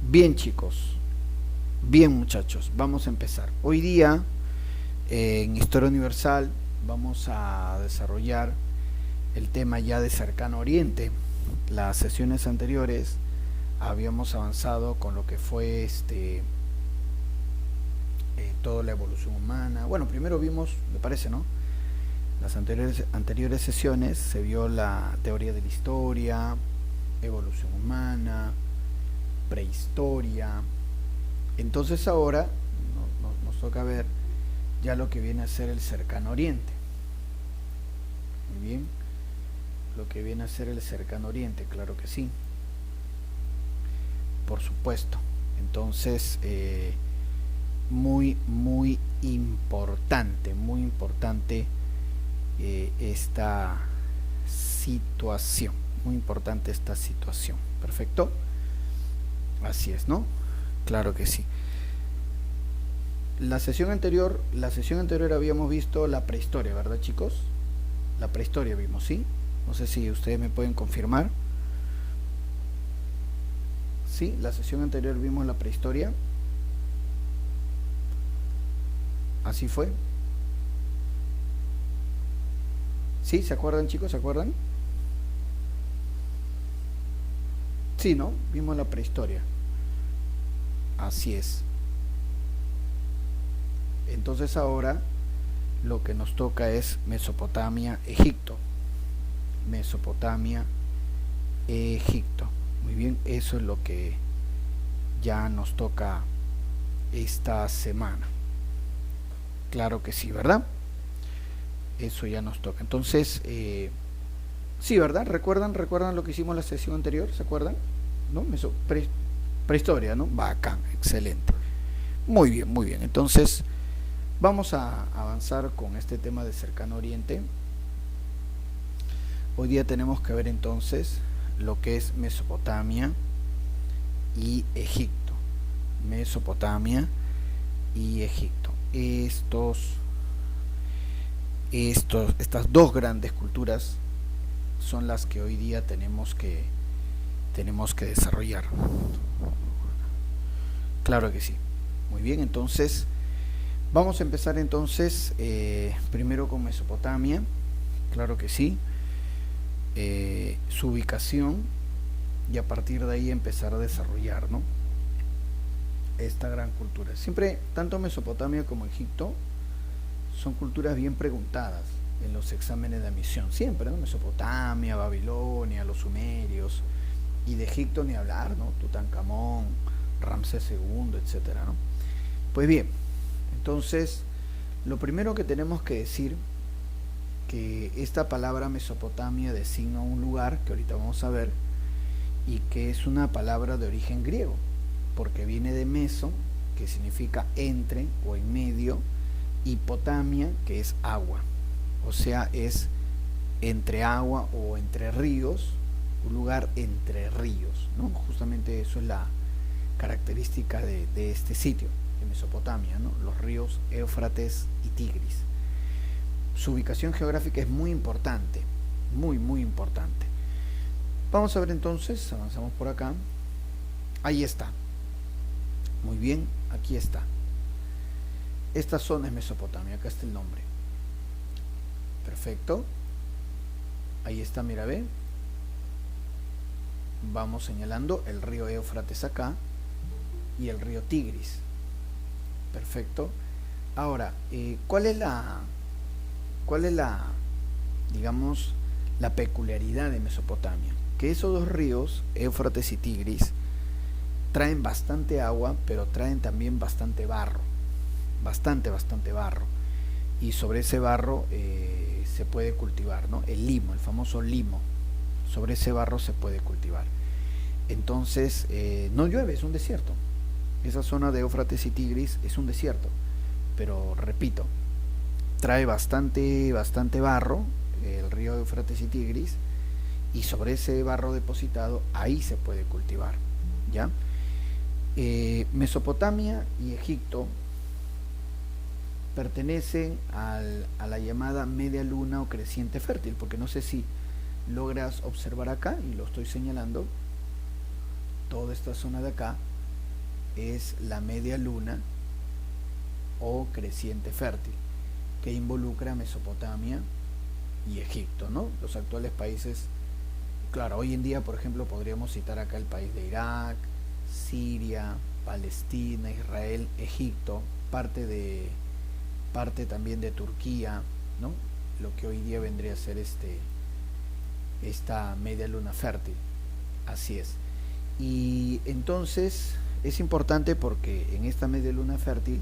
Bien chicos, bien muchachos, vamos a empezar. Hoy día en Historia Universal vamos a desarrollar el tema ya de Cercano Oriente. Las sesiones anteriores habíamos avanzado con lo que fue toda la evolución humana. Bueno, primero vimos, me parece, ¿no? Las anteriores sesiones se vio la teoría de la historia, evolución humana, prehistoria. Entonces ahora nos toca ver ya lo que viene a ser el Cercano Oriente. Muy bien, lo que viene a ser el Cercano Oriente, claro que sí, por supuesto. Entonces, muy importante esta situación, muy importante esta situación. Perfecto, así es, ¿no? Claro que sí. La sesión anterior habíamos visto la prehistoria, ¿verdad, chicos? La prehistoria vimos, ¿sí? No sé si ustedes me pueden confirmar. Sí, la sesión anterior vimos la prehistoria. Así fue. ¿Sí? ¿Se acuerdan, chicos? ¿Se acuerdan? Sí, ¿no? Vimos la prehistoria. Así es. Entonces ahora lo que nos toca es Mesopotamia, Egipto. Mesopotamia, Egipto. Muy bien, eso es lo que ya nos toca esta semana. Claro que sí, ¿verdad? Eso ya nos toca. Entonces, sí, ¿verdad? ¿Recuerdan lo que hicimos la sesión anterior? ¿Se acuerdan? ¿No? Prehistoria, ¿no? Bacán, excelente. Muy bien, muy bien. Entonces, vamos a avanzar con este tema de Cercano Oriente. Hoy día tenemos que ver entonces lo que es Mesopotamia y Egipto. Mesopotamia y Egipto. Estas dos grandes culturas son las que hoy día tenemos que desarrollar. Claro que sí. Muy bien, entonces vamos a empezar entonces primero con Mesopotamia. Claro que sí. Su ubicación, y a partir de ahí empezar a desarrollar, ¿no?, esta gran cultura. Siempre, tanto Mesopotamia como Egipto son culturas bien preguntadas en los exámenes de admisión. Siempre, ¿no? Mesopotamia, Babilonia, los sumerios, y de Egipto ni hablar, ¿no? Tutankamón, Ramsés II, etcétera, ¿no? Pues bien, entonces, lo primero que tenemos que decir que esta palabra Mesopotamia designa un lugar que ahorita vamos a ver, y que es una palabra de origen griego, porque viene de meso, que significa entre o en medio, y potamia, que es agua, o sea, es entre agua o entre ríos, un lugar entre ríos, ¿no? Justamente eso es la característica de este sitio, de Mesopotamia, ¿no? Los ríos Éufrates y Tigris. Su ubicación geográfica es muy importante, muy importante. Vamos a ver entonces, avanzamos por acá. Ahí está. Muy bien, aquí está. Esta zona es Mesopotamia, acá está el nombre. Perfecto. Ahí está, mira, ve. Vamos señalando el río Éufrates acá y el río Tigris. Perfecto. Ahora, ¿cuál es la, digamos, la peculiaridad de Mesopotamia? Que esos dos ríos, Éufrates y Tigris, traen bastante agua, pero traen también bastante barro, bastante barro, y sobre ese barro se puede cultivar, ¿no? El limo, el famoso limo, sobre ese barro se puede cultivar. Entonces, no llueve, es un desierto. Esa zona de Éufrates y Tigris es un desierto, pero repito, trae bastante barro, el río Éufrates y Tigris, y sobre ese barro depositado ahí se puede cultivar, ¿ya? Mesopotamia y Egipto pertenecen a la llamada media luna o creciente fértil, porque no sé si logras observar acá, y lo estoy señalando, toda esta zona de acá es la media luna o creciente fértil, que involucra Mesopotamia y Egipto, ¿no? Los actuales países, claro, hoy en día, por ejemplo, podríamos citar acá el país de Irak, Siria, Palestina, Israel, Egipto, parte también de Turquía, ¿no? Lo que hoy día vendría a ser esta media luna fértil. Así es. Y entonces es importante porque en esta media luna fértil,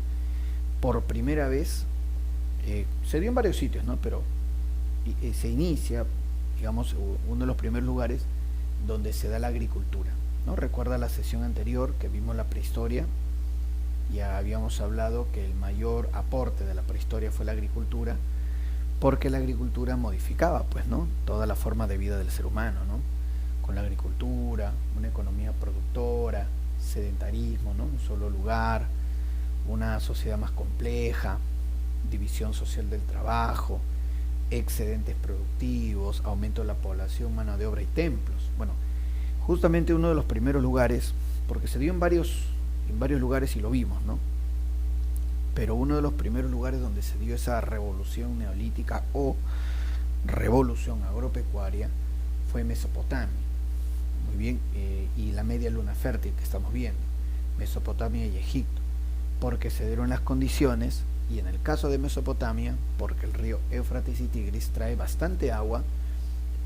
por primera vez, se dio en varios sitios, ¿no? Pero se inicia, digamos, uno de los primeros lugares donde se da la agricultura, ¿no? Recuerda la sesión anterior que vimos la prehistoria, ya habíamos hablado que el mayor aporte de la prehistoria fue la agricultura, porque la agricultura modificaba, pues, ¿no?, toda la forma de vida del ser humano, ¿no? Con la agricultura, una economía productora, sedentarismo, ¿no?, un solo lugar, una sociedad más compleja, división social del trabajo, excedentes productivos, aumento de la población, mano de obra y templos. Bueno, justamente uno de los primeros lugares, porque se dio en varios lugares y lo vimos, ¿no? Pero uno de los primeros lugares donde se dio esa revolución neolítica o revolución agropecuaria fue Mesopotamia. Muy bien, y la media luna fértil que estamos viendo, Mesopotamia y Egipto, porque se dieron las condiciones, y en el caso de Mesopotamia, porque el río Éufrates y Tigris trae bastante agua,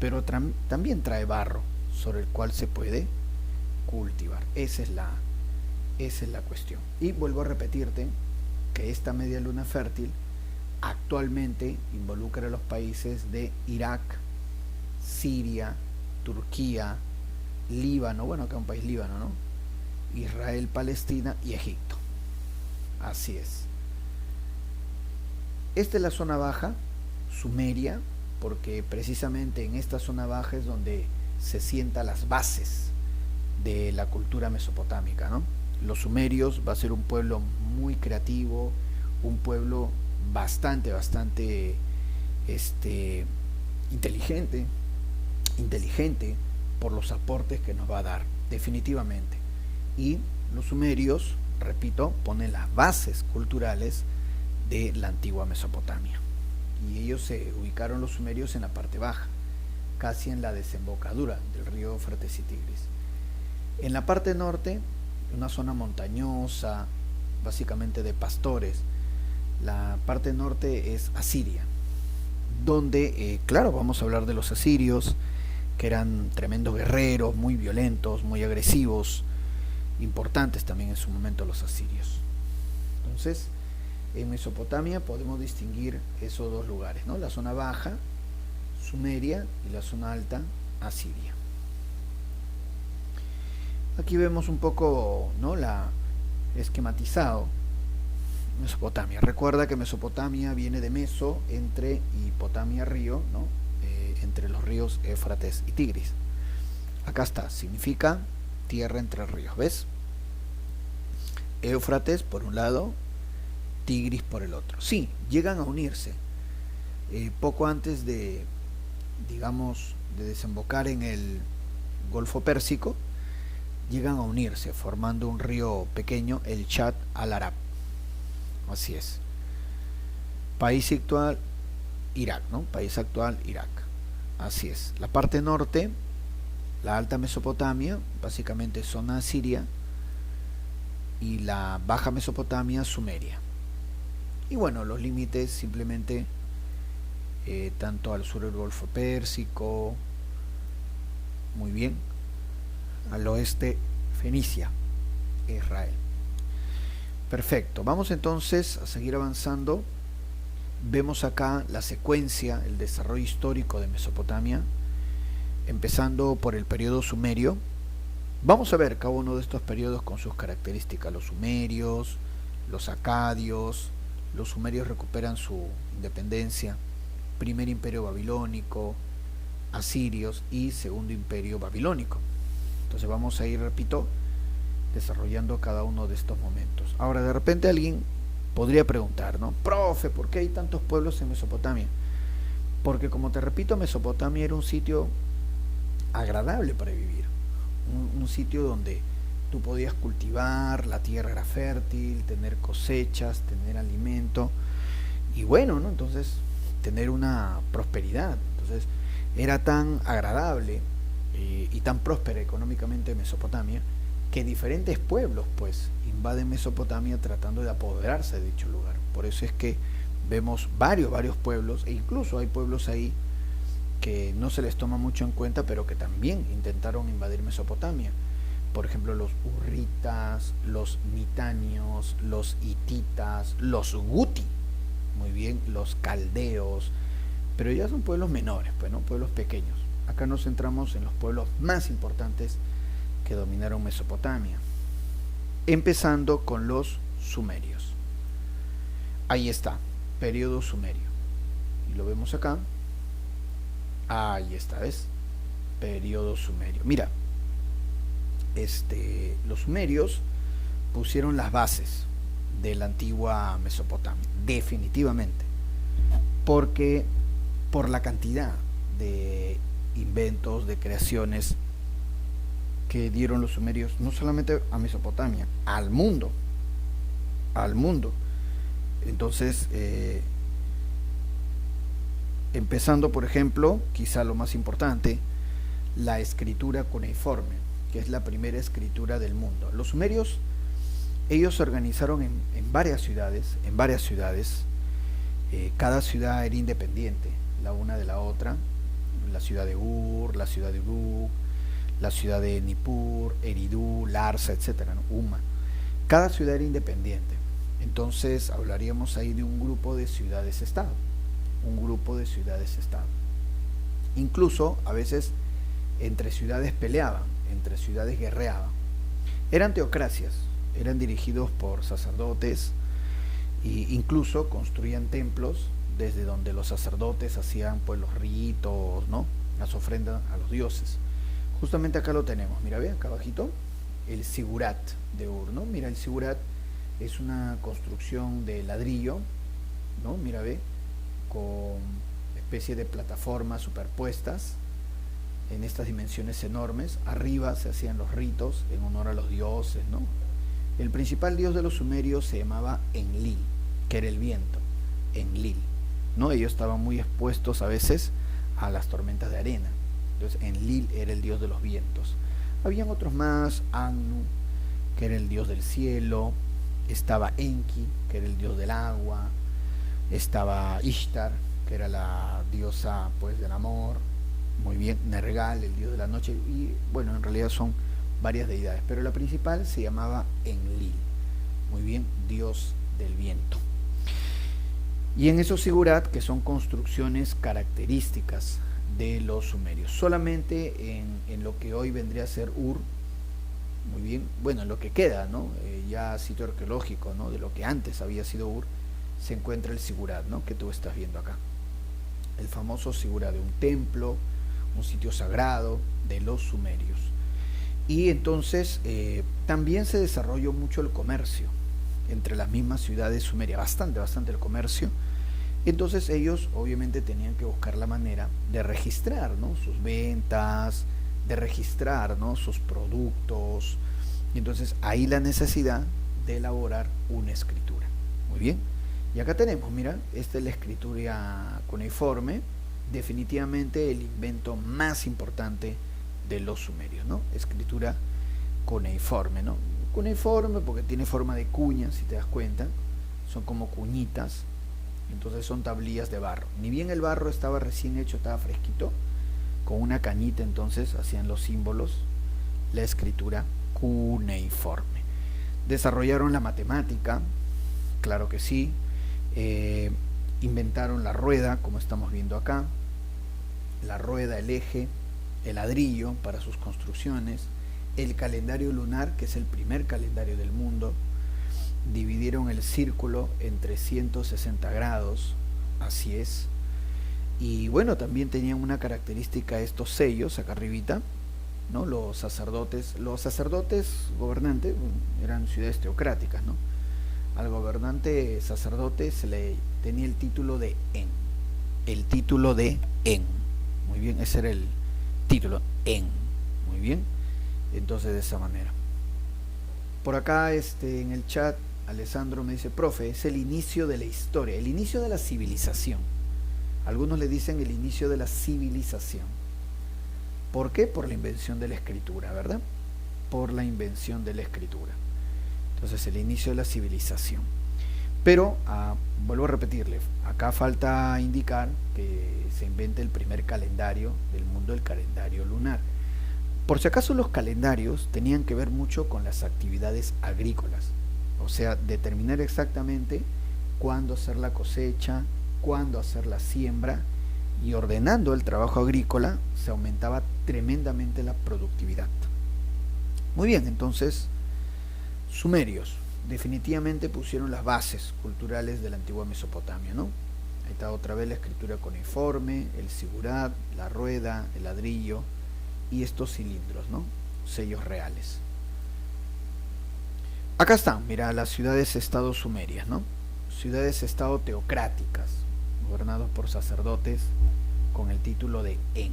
pero también trae barro sobre el cual se puede cultivar. Esa es la cuestión. Y vuelvo a repetirte que esta media luna fértil actualmente involucra a los países de Irak, Siria, Turquía, Líbano, bueno, acá un país Líbano, ¿no?, Israel, Palestina y Egipto. Así es. Esta es la zona baja, Sumeria, porque precisamente en esta zona baja es donde se sientan las bases de la cultura mesopotámica, ¿no? Los sumerios va a ser un pueblo muy creativo, un pueblo bastante inteligente por los aportes que nos va a dar, definitivamente. Y los sumerios, repito, ponen las bases culturales de la antigua Mesopotamia. Y ellos se ubicaron, los sumerios, en la parte baja, casi en la desembocadura del río Éufrates y Tigris. En la parte norte, una zona montañosa, básicamente de pastores. La parte norte es Asiria, donde, claro, vamos a hablar de los asirios, que eran tremendos guerreros, muy violentos, muy agresivos, importantes también en su momento los asirios. Entonces, en Mesopotamia podemos distinguir esos dos lugares, ¿no? La zona baja, Sumeria, y la zona alta, Asiria. Aquí vemos un poco, ¿no?, la esquematizado Mesopotamia. Recuerda que Mesopotamia viene de Meso, entre, y Potamia, río, ¿no?, entre los ríos Éufrates y Tigris. Acá está, significa tierra entre ríos, ¿ves? Éufrates por un lado, Tigris por el otro. Sí, llegan a unirse. Poco antes de, digamos, de desembocar en el Golfo Pérsico, llegan a unirse, formando un río pequeño, el Chad al-Arab. Así es. País actual, Irak, ¿no? País actual, Irak. Así es. La parte norte, la alta Mesopotamia, básicamente zona siria, y la baja Mesopotamia, Sumeria. Y bueno, los límites simplemente tanto al sur el Golfo Pérsico, muy bien, al oeste Fenicia, Israel. Perfecto, vamos entonces a seguir avanzando. Vemos acá la secuencia, el desarrollo histórico de Mesopotamia, empezando por el periodo sumerio. Vamos a ver cada uno de estos periodos con sus características. Los sumerios, los acadios. Los sumerios recuperan su independencia. Primer imperio babilónico, asirios y segundo imperio babilónico. Entonces vamos a ir, repito, desarrollando cada uno de estos momentos. Ahora, de repente alguien podría preguntar, ¿no? Profe, ¿por qué hay tantos pueblos en Mesopotamia? Porque, como te repito, Mesopotamia era un sitio agradable para vivir, un sitio donde Tú podías cultivar, la tierra era fértil, tener cosechas, tener alimento y bueno, ¿no? Entonces tener una prosperidad. Entonces era tan agradable y tan próspera económicamente Mesopotamia que diferentes pueblos pues invaden Mesopotamia tratando de apoderarse de dicho lugar. Por eso es que vemos varios pueblos, e incluso hay pueblos ahí que no se les toma mucho en cuenta, pero que también intentaron invadir Mesopotamia. Por ejemplo, los hurritas, los mitanios, los hititas, los guti, muy bien, los caldeos, pero ya son pueblos menores, pues, ¿no? Pueblos pequeños. Acá nos centramos en los pueblos más importantes que dominaron Mesopotamia, empezando con los sumerios. Ahí está, periodo sumerio. Y lo vemos acá. Ahí está, ¿ves? Periodo sumerio. Mira, los sumerios pusieron las bases de la antigua Mesopotamia, definitivamente, porque por la cantidad de inventos, de creaciones que dieron los sumerios, no solamente a Mesopotamia, al mundo, al mundo. Entonces, empezando por ejemplo, quizá lo más importante, la escritura cuneiforme, que es la primera escritura del mundo. Los sumerios, ellos se organizaron en varias ciudades, cada ciudad era independiente, la una de la otra, la ciudad de Ur, la ciudad de Uruk, la ciudad de Nippur, Eridu, Larsa, etcétera, ¿no? Uma. Cada ciudad era independiente. Entonces hablaríamos ahí de un grupo de ciudades-estado, Incluso a veces entre ciudades peleaban, entre ciudades guerreaban. Eran teocracias, eran dirigidos por sacerdotes e incluso construían templos desde donde los sacerdotes hacían pues los ritos, ¿no? Las ofrendas a los dioses. Justamente acá lo tenemos, mira, ve acá abajito, el Sigurat de Ur, ¿no? Mira, el Sigurat es una construcción de ladrillo, ¿no? Mira, ve, con especie de plataformas superpuestas en estas dimensiones enormes. Arriba se hacían los ritos en honor a los dioses, ¿no? El principal dios de los sumerios se llamaba Enlil, que era el viento, Enlil, ¿no? Ellos estaban muy expuestos a veces a las tormentas de arena. Entonces Enlil era el dios de los vientos. Habían otros más, Anu, que era el dios del cielo, estaba Enki, que era el dios del agua, estaba Ishtar, que era la diosa pues del amor, muy bien, Nergal, el dios de la noche, y bueno, en realidad son varias deidades, pero la principal se llamaba Enlil, muy bien, dios del viento. Y en esos sigurat, que son construcciones características de los sumerios, solamente en lo que hoy vendría a ser Ur, muy bien, bueno, en lo que queda, ¿no? Ya sitio arqueológico, ¿no? De lo que antes había sido Ur, se encuentra el sigurat, ¿no? Que tú estás viendo acá, el famoso sigurat de un templo, un sitio sagrado de los sumerios. Y entonces también se desarrolló mucho el comercio entre las mismas ciudades sumerias, bastante el comercio. Entonces ellos obviamente tenían que buscar la manera de registrar, ¿no? Sus ventas, de registrar, ¿no? Sus productos. Y entonces ahí la necesidad de elaborar una escritura. Muy bien. Y acá tenemos, mira, esta es la escritura cuneiforme, definitivamente el invento más importante de los sumerios, ¿no? Escritura cuneiforme, ¿no? Cuneiforme porque tiene forma de cuña, si te das cuenta, son como cuñitas, entonces son tablillas de barro. Ni bien el barro estaba recién hecho, estaba fresquito, con una cañita entonces hacían los símbolos, la escritura cuneiforme. Desarrollaron la matemática, claro que sí, inventaron la rueda, como estamos viendo acá, la rueda, el eje, el ladrillo para sus construcciones, el calendario lunar, que es el primer calendario del mundo, dividieron el círculo en 360 grados, así es, y bueno, también tenían una característica estos sellos acá arribita, ¿no? Los sacerdotes gobernantes eran ciudades teocráticas, ¿no? Al gobernante sacerdote se le tenía el título de En, muy bien, ese era el título, En, muy bien, entonces de esa manera. Por acá en el chat, Alessandro me dice, profe, es el inicio de la historia, el inicio de la civilización. Algunos le dicen el inicio de la civilización. ¿Por qué? Por la invención de la escritura, ¿verdad? Por la invención de la escritura. Entonces, el inicio de la civilización. Pero, vuelvo a repetirle, acá falta indicar que se inventa el primer calendario del mundo, el calendario lunar. Por si acaso, los calendarios tenían que ver mucho con las actividades agrícolas. O sea, determinar exactamente cuándo hacer la cosecha, cuándo hacer la siembra, y ordenando el trabajo agrícola se aumentaba tremendamente la productividad. Muy bien, entonces, sumerios definitivamente pusieron las bases culturales de la antigua Mesopotamia, ¿no? Ahí está otra vez la escritura cuneiforme, el sigurat, la rueda, el ladrillo y estos cilindros, ¿no? Sellos reales. Acá están, mira, las ciudades-estado sumerias, ¿no? Ciudades-estado teocráticas, gobernados por sacerdotes con el título de En.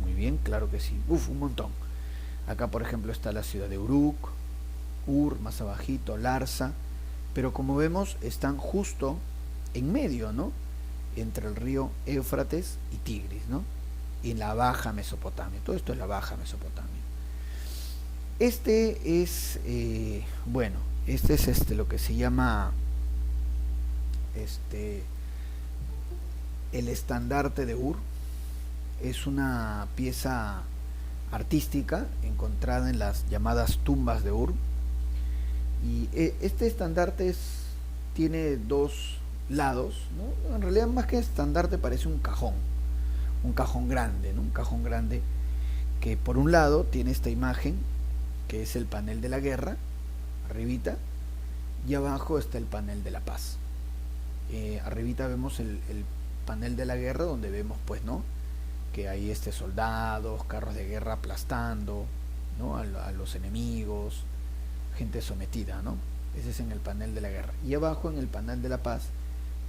Muy bien, claro que sí. Un montón. Acá, por ejemplo, está la ciudad de Uruk, Ur, más abajito, Larsa, pero como vemos, están justo en medio, ¿no? Entre el río Éufrates y Tigris, ¿no? Y en la Baja Mesopotamia. Todo esto es la Baja Mesopotamia. Este es, lo que se llama el estandarte de Ur. Es una pieza artística encontrada en las llamadas tumbas de Ur. Y este estandarte tiene dos lados, ¿no? En realidad, más que estandarte, parece un cajón grande, ¿no? Un cajón grande que por un lado tiene esta imagen, que es el panel de la guerra, arribita, y abajo está el panel de la paz. Arribita vemos el panel de la guerra, donde vemos, pues, ¿no?, que hay soldados, carros de guerra aplastando, ¿no?, a los enemigos, gente sometida, ¿no? Ese es en el panel de la guerra. Y abajo, en el panel de la paz,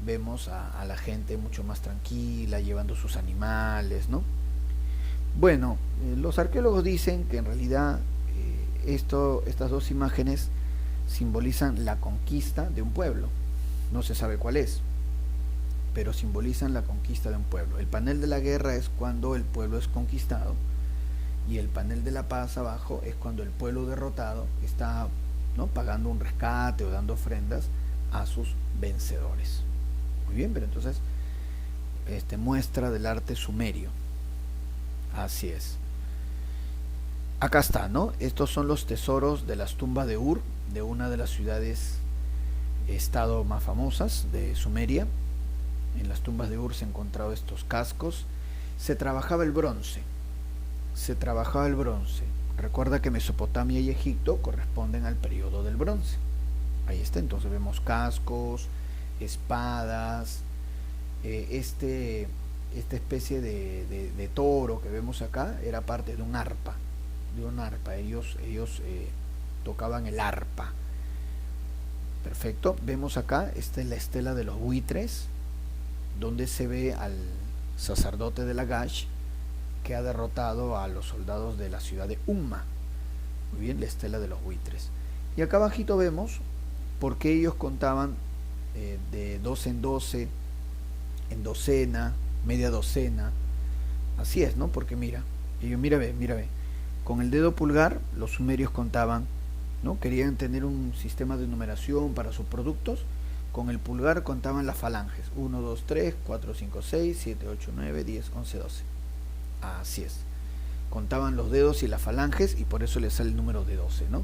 vemos a la gente mucho más tranquila, llevando sus animales, ¿no? Bueno, los arqueólogos dicen que en realidad estas dos imágenes simbolizan la conquista de un pueblo. No se sabe cuál es, pero simbolizan la conquista de un pueblo. El panel de la guerra es cuando el pueblo es conquistado, y el panel de la paz abajo es cuando el pueblo derrotado está, ¿no?, pagando un rescate o dando ofrendas a sus vencedores. Muy bien, pero entonces muestra del arte sumerio. Así es. Acá está, ¿no? Estos son los tesoros de las tumbas de Ur, de una de las ciudades estado más famosas de Sumeria. En las tumbas de Ur se han encontrado estos cascos. Se trabajaba el bronce. Recuerda que Mesopotamia y Egipto corresponden al periodo del bronce. Ahí está, entonces vemos cascos, espadas, esta especie de toro que vemos acá era parte de un arpa. Ellos tocaban el arpa. Perfecto. Vemos acá, esta es la estela de los buitres, donde se ve al sacerdote de Lagash, que ha derrotado a los soldados de la ciudad de Umma. Muy bien, la estela de los buitres. Y acá abajito vemos por qué ellos contaban de 12 en 12, en docena, media docena. Así es, ¿no? Porque mira ve. Con el dedo pulgar los sumerios contaban, ¿no? Querían tener un sistema de numeración para sus productos. Con el pulgar contaban las falanges: 1, 2, 3, 4, 5, 6, 7, 8, 9, 10, 11, 12. Así es. Contaban los dedos y las falanges, y por eso les sale el número de 12, ¿no?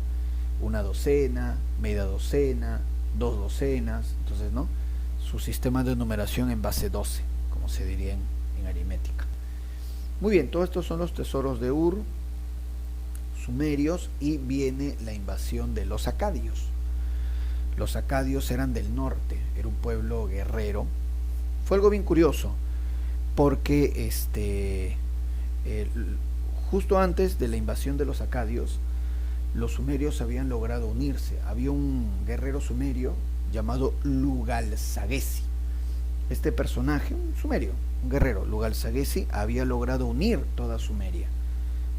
Una docena, media docena, 2 docenas. Entonces, ¿no?, su sistema de numeración en base 12, como se diría en aritmética. Muy bien, todos estos son los tesoros de Ur, sumerios, y viene la invasión de los acadios. Los acadios eran del norte, era un pueblo guerrero. Fue algo bien curioso, porque justo antes de la invasión de los acadios, los sumerios habían logrado unirse. Había un guerrero sumerio llamado Lugal-Sagesi. Este personaje, un sumerio, un guerrero, Lugal-Sagesi, había logrado unir toda Sumeria.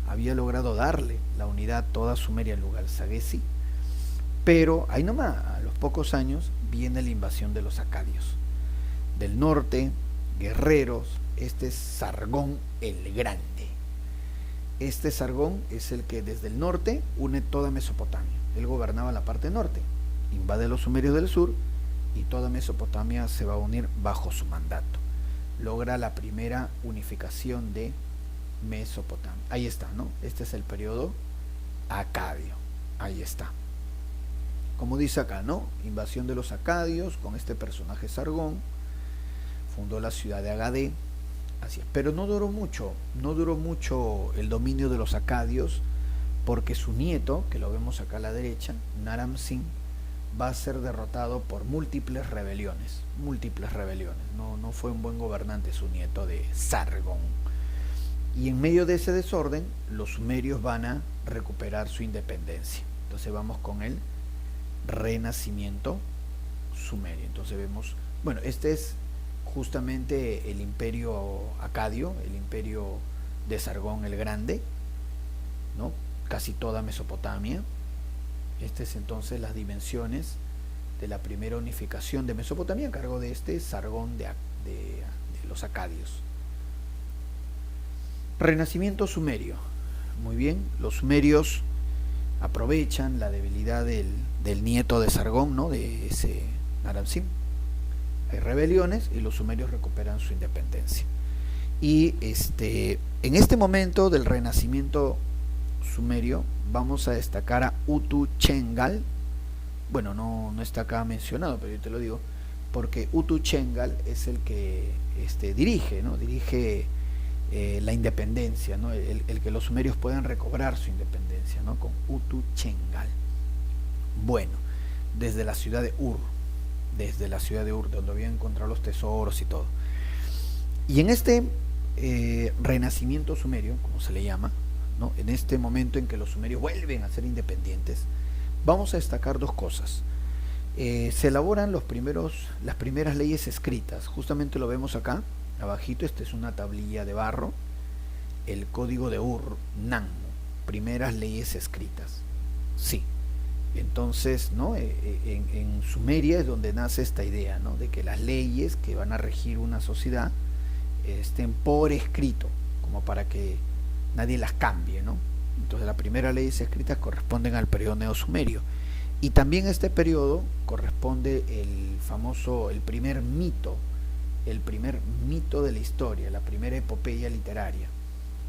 Había logrado darle la unidad a toda Sumeria a Lugal-Sagesi. Pero ahí nomás, a los pocos años, viene la invasión de los acadios. Del norte, guerreros, este es Sargón el Grande. Este Sargón es el que desde el norte une toda Mesopotamia. Él gobernaba la parte norte, invade los sumerios del sur y toda Mesopotamia se va a unir bajo su mandato. Logra la primera unificación de Mesopotamia. Ahí está, ¿no? Este es el periodo acadio. Ahí está. Como dice acá, ¿no? Invasión de los acadios con este personaje Sargón. Fundó la ciudad de Agadé. Así es. Pero no duró mucho el dominio de los acadios, porque su nieto, que lo vemos acá a la derecha, Naram-Sin, va a ser derrotado por múltiples rebeliones. No fue un buen gobernante su nieto de Sargón. Y en medio de ese desorden, los sumerios van a recuperar su independencia. Entonces vamos con el renacimiento sumerio. Entonces vemos, bueno, este es justamente el imperio acadio, el imperio de Sargón el Grande, ¿no? Casi toda Mesopotamia. Este es entonces las dimensiones de la primera unificación de Mesopotamia a cargo de este Sargón de los acadios. Renacimiento sumerio. Muy bien, los sumerios aprovechan la debilidad del nieto de Sargón, ¿no? De ese Naram-Sin. Hay rebeliones y los sumerios recuperan su independencia. Y en este momento del renacimiento sumerio vamos a destacar a Utu-Chengal. Bueno, no está acá mencionado, pero yo te lo digo porque Utu-Chengal es el que dirige, ¿no? Dirige la independencia, ¿no? El que los sumerios puedan recobrar su independencia, ¿no? Con Utu-Chengal. Bueno, desde la ciudad de Ur, donde habían encontrado los tesoros y todo. Y en este renacimiento sumerio, como se le llama, ¿no? En este momento en que los sumerios vuelven a ser independientes, vamos a destacar dos cosas. Se elaboran las primeras leyes escritas. Justamente lo vemos acá abajito. Esta es una tablilla de barro, el código de Ur-Nammu, primeras leyes escritas. Sí, entonces, ¿no? En Sumeria es donde nace esta idea, ¿no? De que las leyes que van a regir una sociedad estén por escrito, como para que nadie las cambie, ¿no? Entonces las primeras leyes escritas corresponden al periodo neosumerio. Y también este periodo corresponde el primer mito de la historia, la primera epopeya literaria,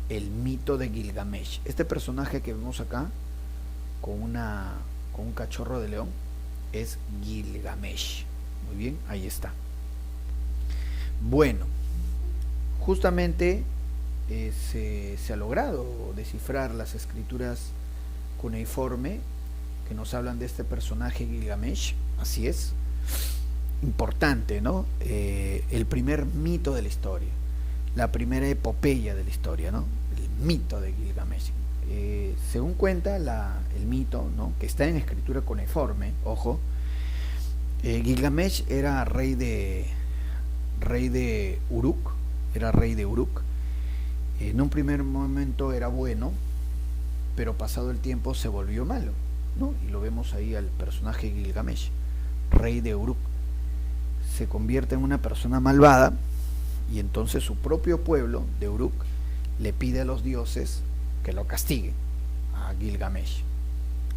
el mito de Gilgamesh. Este personaje que vemos acá con un cachorro de león es Gilgamesh. Muy bien, ahí está. Bueno, justamente se ha logrado descifrar las escrituras cuneiforme que nos hablan de este personaje Gilgamesh. Así es, importante, ¿no? El primer mito de la historia, la primera epopeya de la historia, ¿no? El mito de Gilgamesh. Según cuenta el mito, ¿no? Que está en escritura cuneiforme, ojo, Gilgamesh era rey de Uruk, En un primer momento era bueno, pero pasado el tiempo se volvió malo, ¿no? Y lo vemos ahí al personaje Gilgamesh, rey de Uruk. Se convierte en una persona malvada y entonces su propio pueblo de Uruk le pide a los dioses que lo castiguen a Gilgamesh.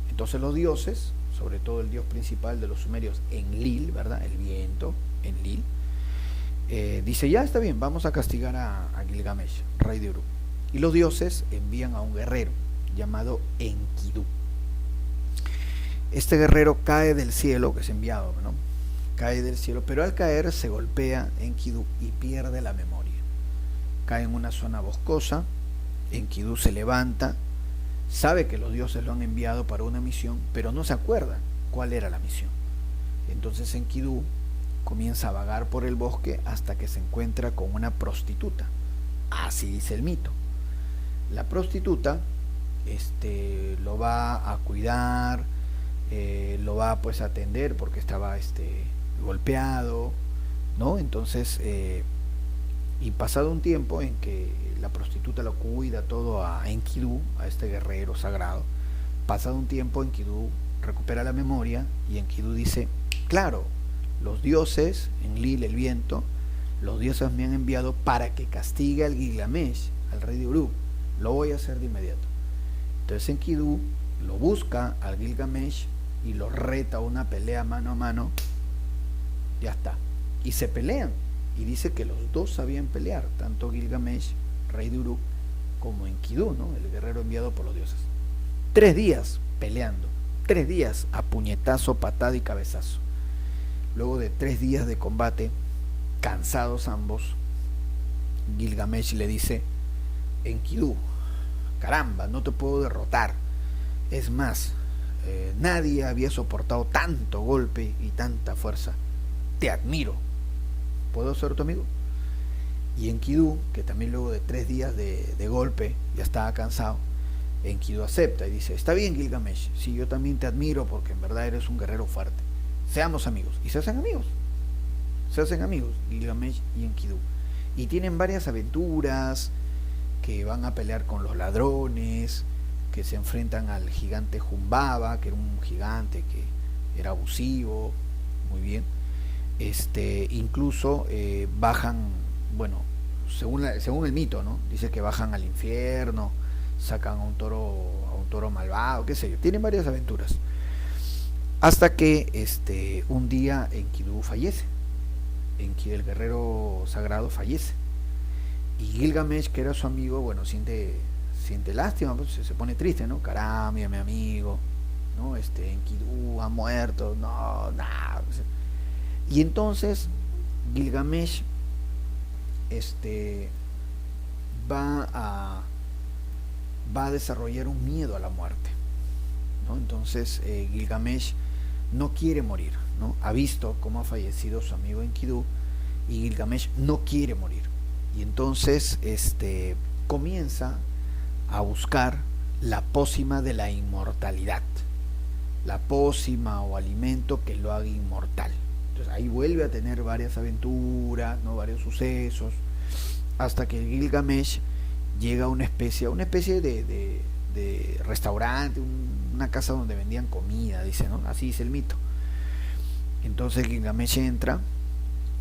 Entonces los dioses, sobre todo el dios principal de los sumerios, Enlil, ¿verdad? El viento, Enlil, dice, ya está bien, vamos a castigar a Gilgamesh, rey de Uruk. Y los dioses envían a un guerrero llamado Enkidu. Este guerrero cae del cielo, que es enviado, ¿no? Cae del cielo, pero al caer se golpea Enkidu y pierde la memoria. Cae en una zona boscosa. Enkidu se levanta, sabe que los dioses lo han enviado para una misión, pero no se acuerda cuál era la misión. Entonces Enkidu comienza a vagar por el bosque hasta que se encuentra con una prostituta. Así dice el mito. La prostituta lo va a cuidar, lo va pues a atender porque estaba golpeado, ¿no? Entonces, y pasado un tiempo en que la prostituta lo cuida todo a Enkidu, a este guerrero sagrado, pasado un tiempo Enkidu recupera la memoria y Enkidu dice, claro, los dioses, Enlil, el viento, los dioses me han enviado para que castigue al Gilgamesh, al rey de Uruk. Lo voy a hacer de inmediato. Entonces Enkidu lo busca al Gilgamesh y lo reta a una pelea mano a mano. Ya está. Y se pelean. Y dice que los dos sabían pelear, tanto Gilgamesh, rey de Uruk, como Enkidu, ¿no? El guerrero enviado por los dioses. 3 días peleando. 3 días a puñetazo, patada y cabezazo. Luego de 3 días de combate, cansados ambos, Gilgamesh le dice, Enkidu, caramba, no te puedo derrotar. Es más, nadie había soportado tanto golpe y tanta fuerza. Te admiro. ¿Puedo ser tu amigo? Y Enkidu, que también luego de 3 días de golpe ya estaba cansado, Enkidu acepta y dice, está bien Gilgamesh, sí, yo también te admiro porque en verdad eres un guerrero fuerte. Seamos amigos. Y se hacen amigos. Se hacen amigos, Gilgamesh y Enkidu. Y tienen varias aventuras, que van a pelear con los ladrones, que se enfrentan al gigante Humbaba, que era un gigante que era abusivo, muy bien. Incluso bajan, bueno, según el mito, ¿no? Dice que bajan al infierno, sacan a un toro malvado, qué sé yo. Tienen varias aventuras. Hasta que un día Enkidu fallece. Enkidu, el guerrero sagrado, fallece. Y Gilgamesh, que era su amigo, bueno, siente lástima, pues, se pone triste, ¿no? Caramba, mi amigo, ¿no? Enkidu ha muerto, no, nada. Y entonces Gilgamesh va a desarrollar un miedo a la muerte, ¿no? Entonces Gilgamesh no quiere morir, ¿no? Ha visto cómo ha fallecido su amigo Enkidu y Gilgamesh no quiere morir. Y entonces comienza a buscar la pócima de la inmortalidad, la pócima o alimento que lo haga inmortal. Entonces ahí vuelve a tener varias aventuras, ¿no? Varios sucesos, hasta que Gilgamesh llega a una especie de restaurante, una casa donde vendían comida, dice, ¿no? Así dice el mito. Entonces Gilgamesh entra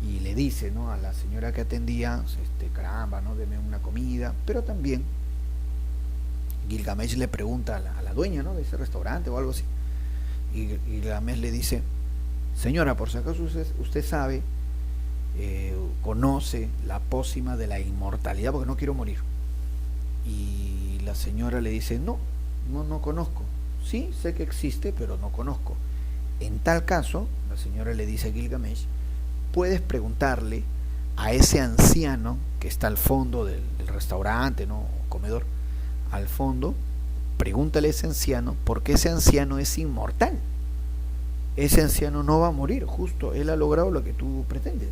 y le dice, ¿no? A la señora que atendía, caramba, ¿no? Deme una comida. Pero también Gilgamesh le pregunta a la dueña, ¿no? De ese restaurante o algo así. Y Gilgamesh le dice, señora, por si acaso usted sabe, conoce la pócima de la inmortalidad, porque no quiero morir. Y la señora le dice, no conozco. Sí, sé que existe, pero no conozco. En tal caso, la señora le dice a Gilgamesh, puedes preguntarle a ese anciano que está al fondo del restaurante, ¿no? Comedor, al fondo, pregúntale a ese anciano, porque ese anciano es inmortal. Ese anciano no va a morir, justo, él ha logrado lo que tú pretendes,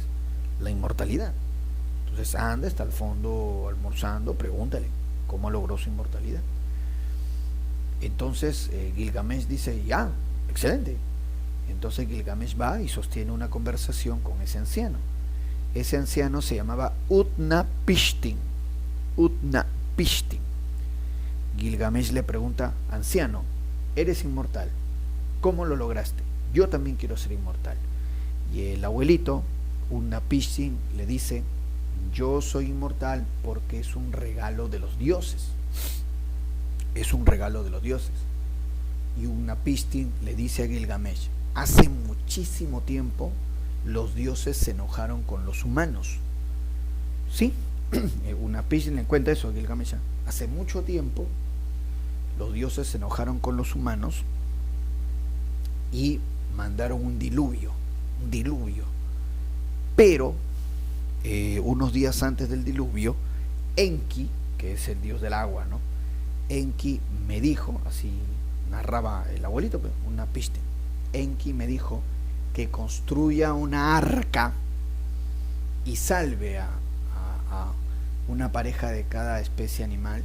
la inmortalidad. Entonces anda, está al fondo almorzando, pregúntale cómo logró su inmortalidad. Entonces Gilgamesh dice, ya, excelente. Entonces Gilgamesh va y sostiene una conversación con ese anciano. Ese anciano se llamaba Utnapishtim. Utnapishtim. Gilgamesh le pregunta, anciano, eres inmortal, ¿cómo lo lograste? Yo también quiero ser inmortal. Y el abuelito, Utnapishtim, le dice, yo soy inmortal porque es un regalo de los dioses. Es un regalo de los dioses. Y Utnapishtim le dice a Gilgamesh, hace muchísimo tiempo los dioses se enojaron con los humanos. ¿Sí? Utnapishtim le cuenta eso a Gilgamesh. Hace mucho tiempo los dioses se enojaron con los humanos y mandaron un diluvio. Pero unos días antes del diluvio, Enki, que es el dios del agua, ¿no? Enki me dijo, así narraba el abuelito, Utnapishtim, Enki me dijo que construya una arca y salve a una pareja de cada especie animal,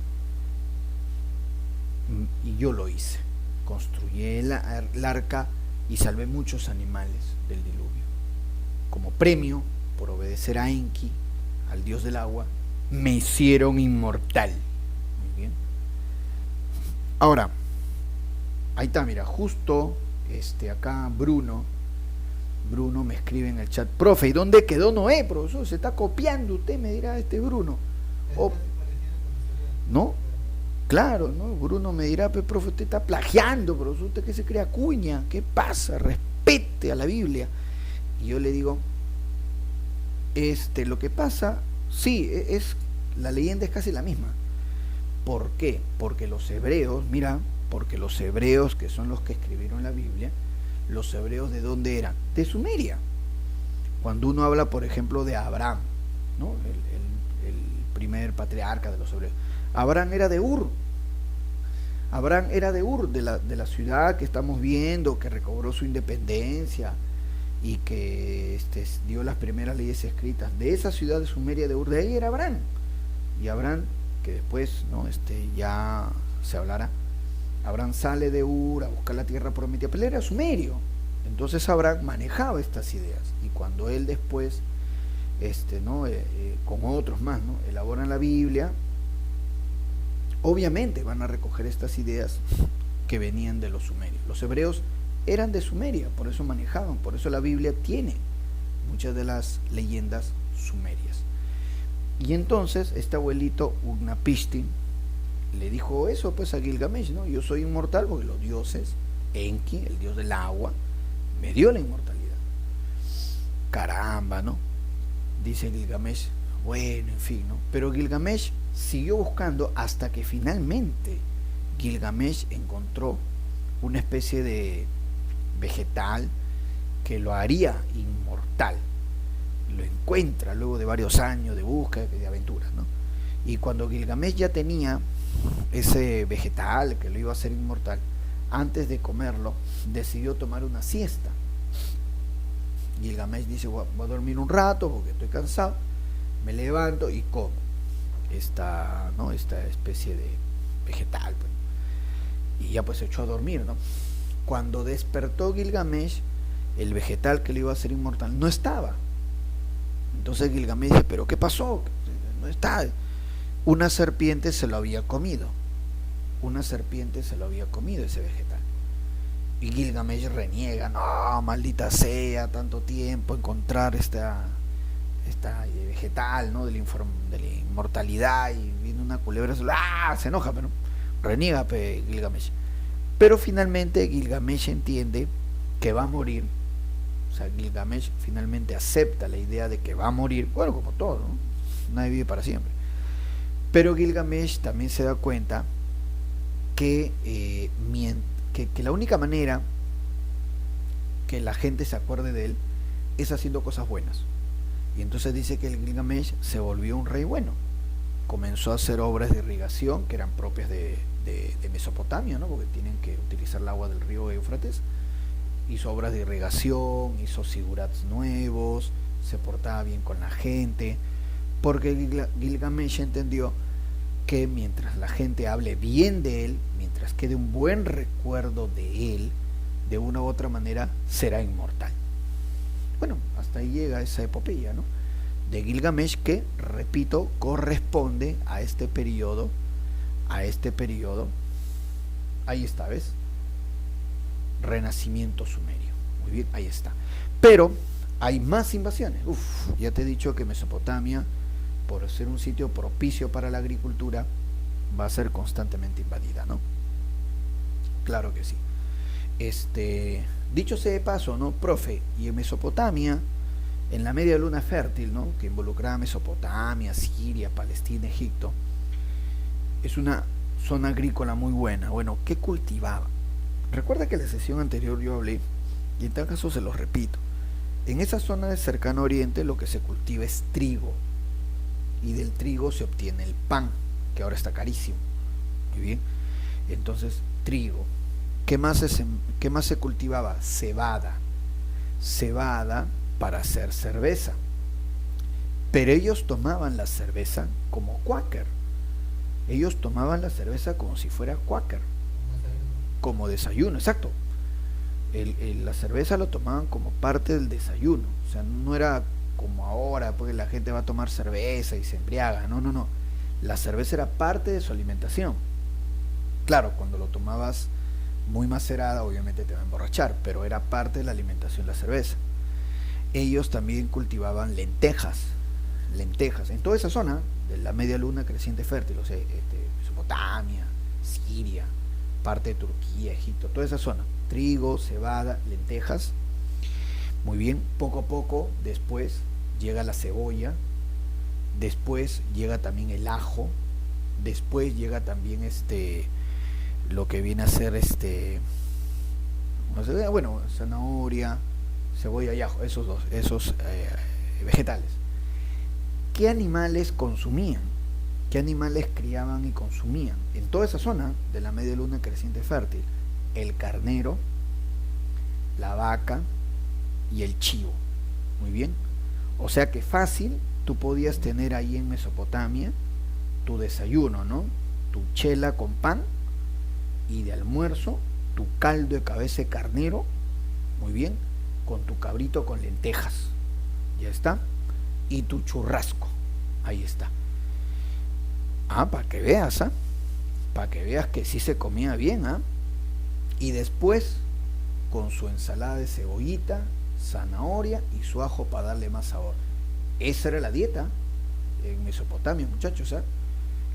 y yo lo hice, construí el arca y salvé muchos animales del diluvio. Como premio por obedecer a Enki, al dios del agua, me hicieron inmortal. Muy bien. Ahora, ahí está, mira, justo acá Bruno me escribe en el chat, profe, ¿y dónde quedó Noé, profesor? Se está copiando usted, me dirá Bruno. ¿No? Claro, ¿no? Bruno me dirá, profe, usted está plagiando, profesor, usted que se crea cuña, ¿qué pasa? Respete a la Biblia. Y yo le digo, lo que pasa, sí, la leyenda es casi la misma. ¿Por qué? Porque los hebreos, que son los que escribieron la Biblia, los hebreos ¿de dónde eran? De Sumeria. Cuando uno habla, por ejemplo, de Abraham, ¿no? El primer patriarca de los hebreos, Abraham era de Ur. Abraham era de Ur, de la ciudad que estamos viendo, que recobró su independencia y que dio las primeras leyes escritas. De esa ciudad de Sumeria, de Ur, de ahí era Abraham. Y Abraham, que después ya se hablará, Abraham sale de Ur a buscar la tierra prometida, pero él era sumerio. Entonces Abraham manejaba estas ideas, y cuando él después con otros más, ¿no?, elaboran la Biblia, obviamente van a recoger estas ideas que venían de los sumerios. Los hebreos eran de Sumeria, por eso manejaban, por eso la Biblia tiene muchas de las leyendas sumerias. Y entonces este abuelito Ugnapishtim le dijo eso pues a Gilgamesh, ¿no? Yo soy inmortal porque los dioses, Enki, el dios del agua, me dio la inmortalidad. Caramba, ¿no? Dice Gilgamesh, bueno, en fin, ¿no? Pero Gilgamesh siguió buscando hasta que finalmente Gilgamesh encontró una especie de vegetal que lo haría inmortal. Lo encuentra luego de varios años de búsqueda, de aventuras, ¿no? Y cuando Gilgamesh ya tenía ese vegetal que lo iba a hacer inmortal, antes de comerlo, decidió tomar una siesta. Gilgamesh dice, voy a dormir un rato porque estoy cansado, me levanto y como esta especie de vegetal, pues. Y ya pues se echó a dormir, ¿no? Cuando despertó Gilgamesh, el vegetal que le iba a hacer inmortal no estaba. Entonces Gilgamesh dice, ¿pero qué pasó? No está. Una serpiente se lo había comido. Una serpiente se lo había comido ese vegetal. Y Gilgamesh reniega, no, maldita sea, tanto tiempo encontrar esta vegetal, ¿no?, de la inmortalidad, y viene una culebra, se enoja, pero reniega Gilgamesh. Pero finalmente Gilgamesh entiende que va a morir. O sea, Gilgamesh finalmente acepta la idea de que va a morir, bueno, como todo, ¿no? Nadie vive para siempre. Pero Gilgamesh también se da cuenta que la única manera que la gente se acuerde de él es haciendo cosas buenas. Y entonces dice que el Gilgamesh se volvió un rey bueno. Comenzó a hacer obras de irrigación que eran propias de Mesopotamia, ¿no?, porque tienen que utilizar el agua del río Éufrates. Hizo obras de irrigación, hizo sigurats nuevos, se portaba bien con la gente, porque Gilgamesh entendió que mientras la gente hable bien de él, mientras quede un buen recuerdo de él, de una u otra manera será inmortal. Bueno, hasta ahí llega esa epopeya, ¿no?, de Gilgamesh, que, repito, corresponde a este periodo, ahí está, ¿ves? Renacimiento sumerio. Muy bien, ahí está. Pero hay más invasiones. Ya te he dicho que Mesopotamia, por ser un sitio propicio para la agricultura, va a ser constantemente invadida, ¿no? Claro que sí. Dicho sea de paso, ¿no, profe? Y en Mesopotamia, en la media luna fértil, ¿no?, que involucraba Mesopotamia, Siria, Palestina, Egipto, es una zona agrícola muy buena. Bueno, ¿qué cultivaba? Recuerda que en la sesión anterior yo hablé, y en tal caso se los repito, en esa zona del cercano oriente lo que se cultiva es trigo, y del trigo se obtiene el pan, que ahora está carísimo. Muy bien, entonces trigo. ¿Qué más se cultivaba? Cebada para hacer cerveza. Pero ellos tomaban la cerveza como quaker. Ellos tomaban la cerveza como si fuera quaker, como desayuno, exacto. La cerveza lo tomaban como parte del desayuno. O sea, no era como ahora, porque la gente va a tomar cerveza y se embriaga. No. La cerveza era parte de su alimentación. Claro, cuando lo tomabas muy macerada, obviamente te va a emborrachar, pero era parte de la alimentación la cerveza. Ellos también cultivaban lentejas, en toda esa zona de la media luna creciente fértil, o sea, Mesopotamia, Siria, parte de Turquía, Egipto, toda esa zona, trigo, cebada, lentejas. Muy bien, poco a poco después llega la cebolla, después llega también el ajo, después llega también lo que viene a ser no sé, bueno, zanahoria, cebolla y ajo, esos vegetales. ¿Qué animales consumían? ¿Qué animales criaban y consumían? En toda esa zona de la media luna creciente fértil, el carnero, la vaca y el chivo. Muy bien. O sea que fácil, tú podías tener ahí en Mesopotamia tu desayuno, ¿no? Tu chela con pan, y de almuerzo tu caldo de cabeza de carnero, muy bien, con tu cabrito con lentejas, ya está, y tu churrasco, ahí está. Para que veas, para que veas que sí se comía bien, y después con su ensalada de cebollita, zanahoria y su ajo para darle más sabor. Esa era la dieta en Mesopotamia, muchachos,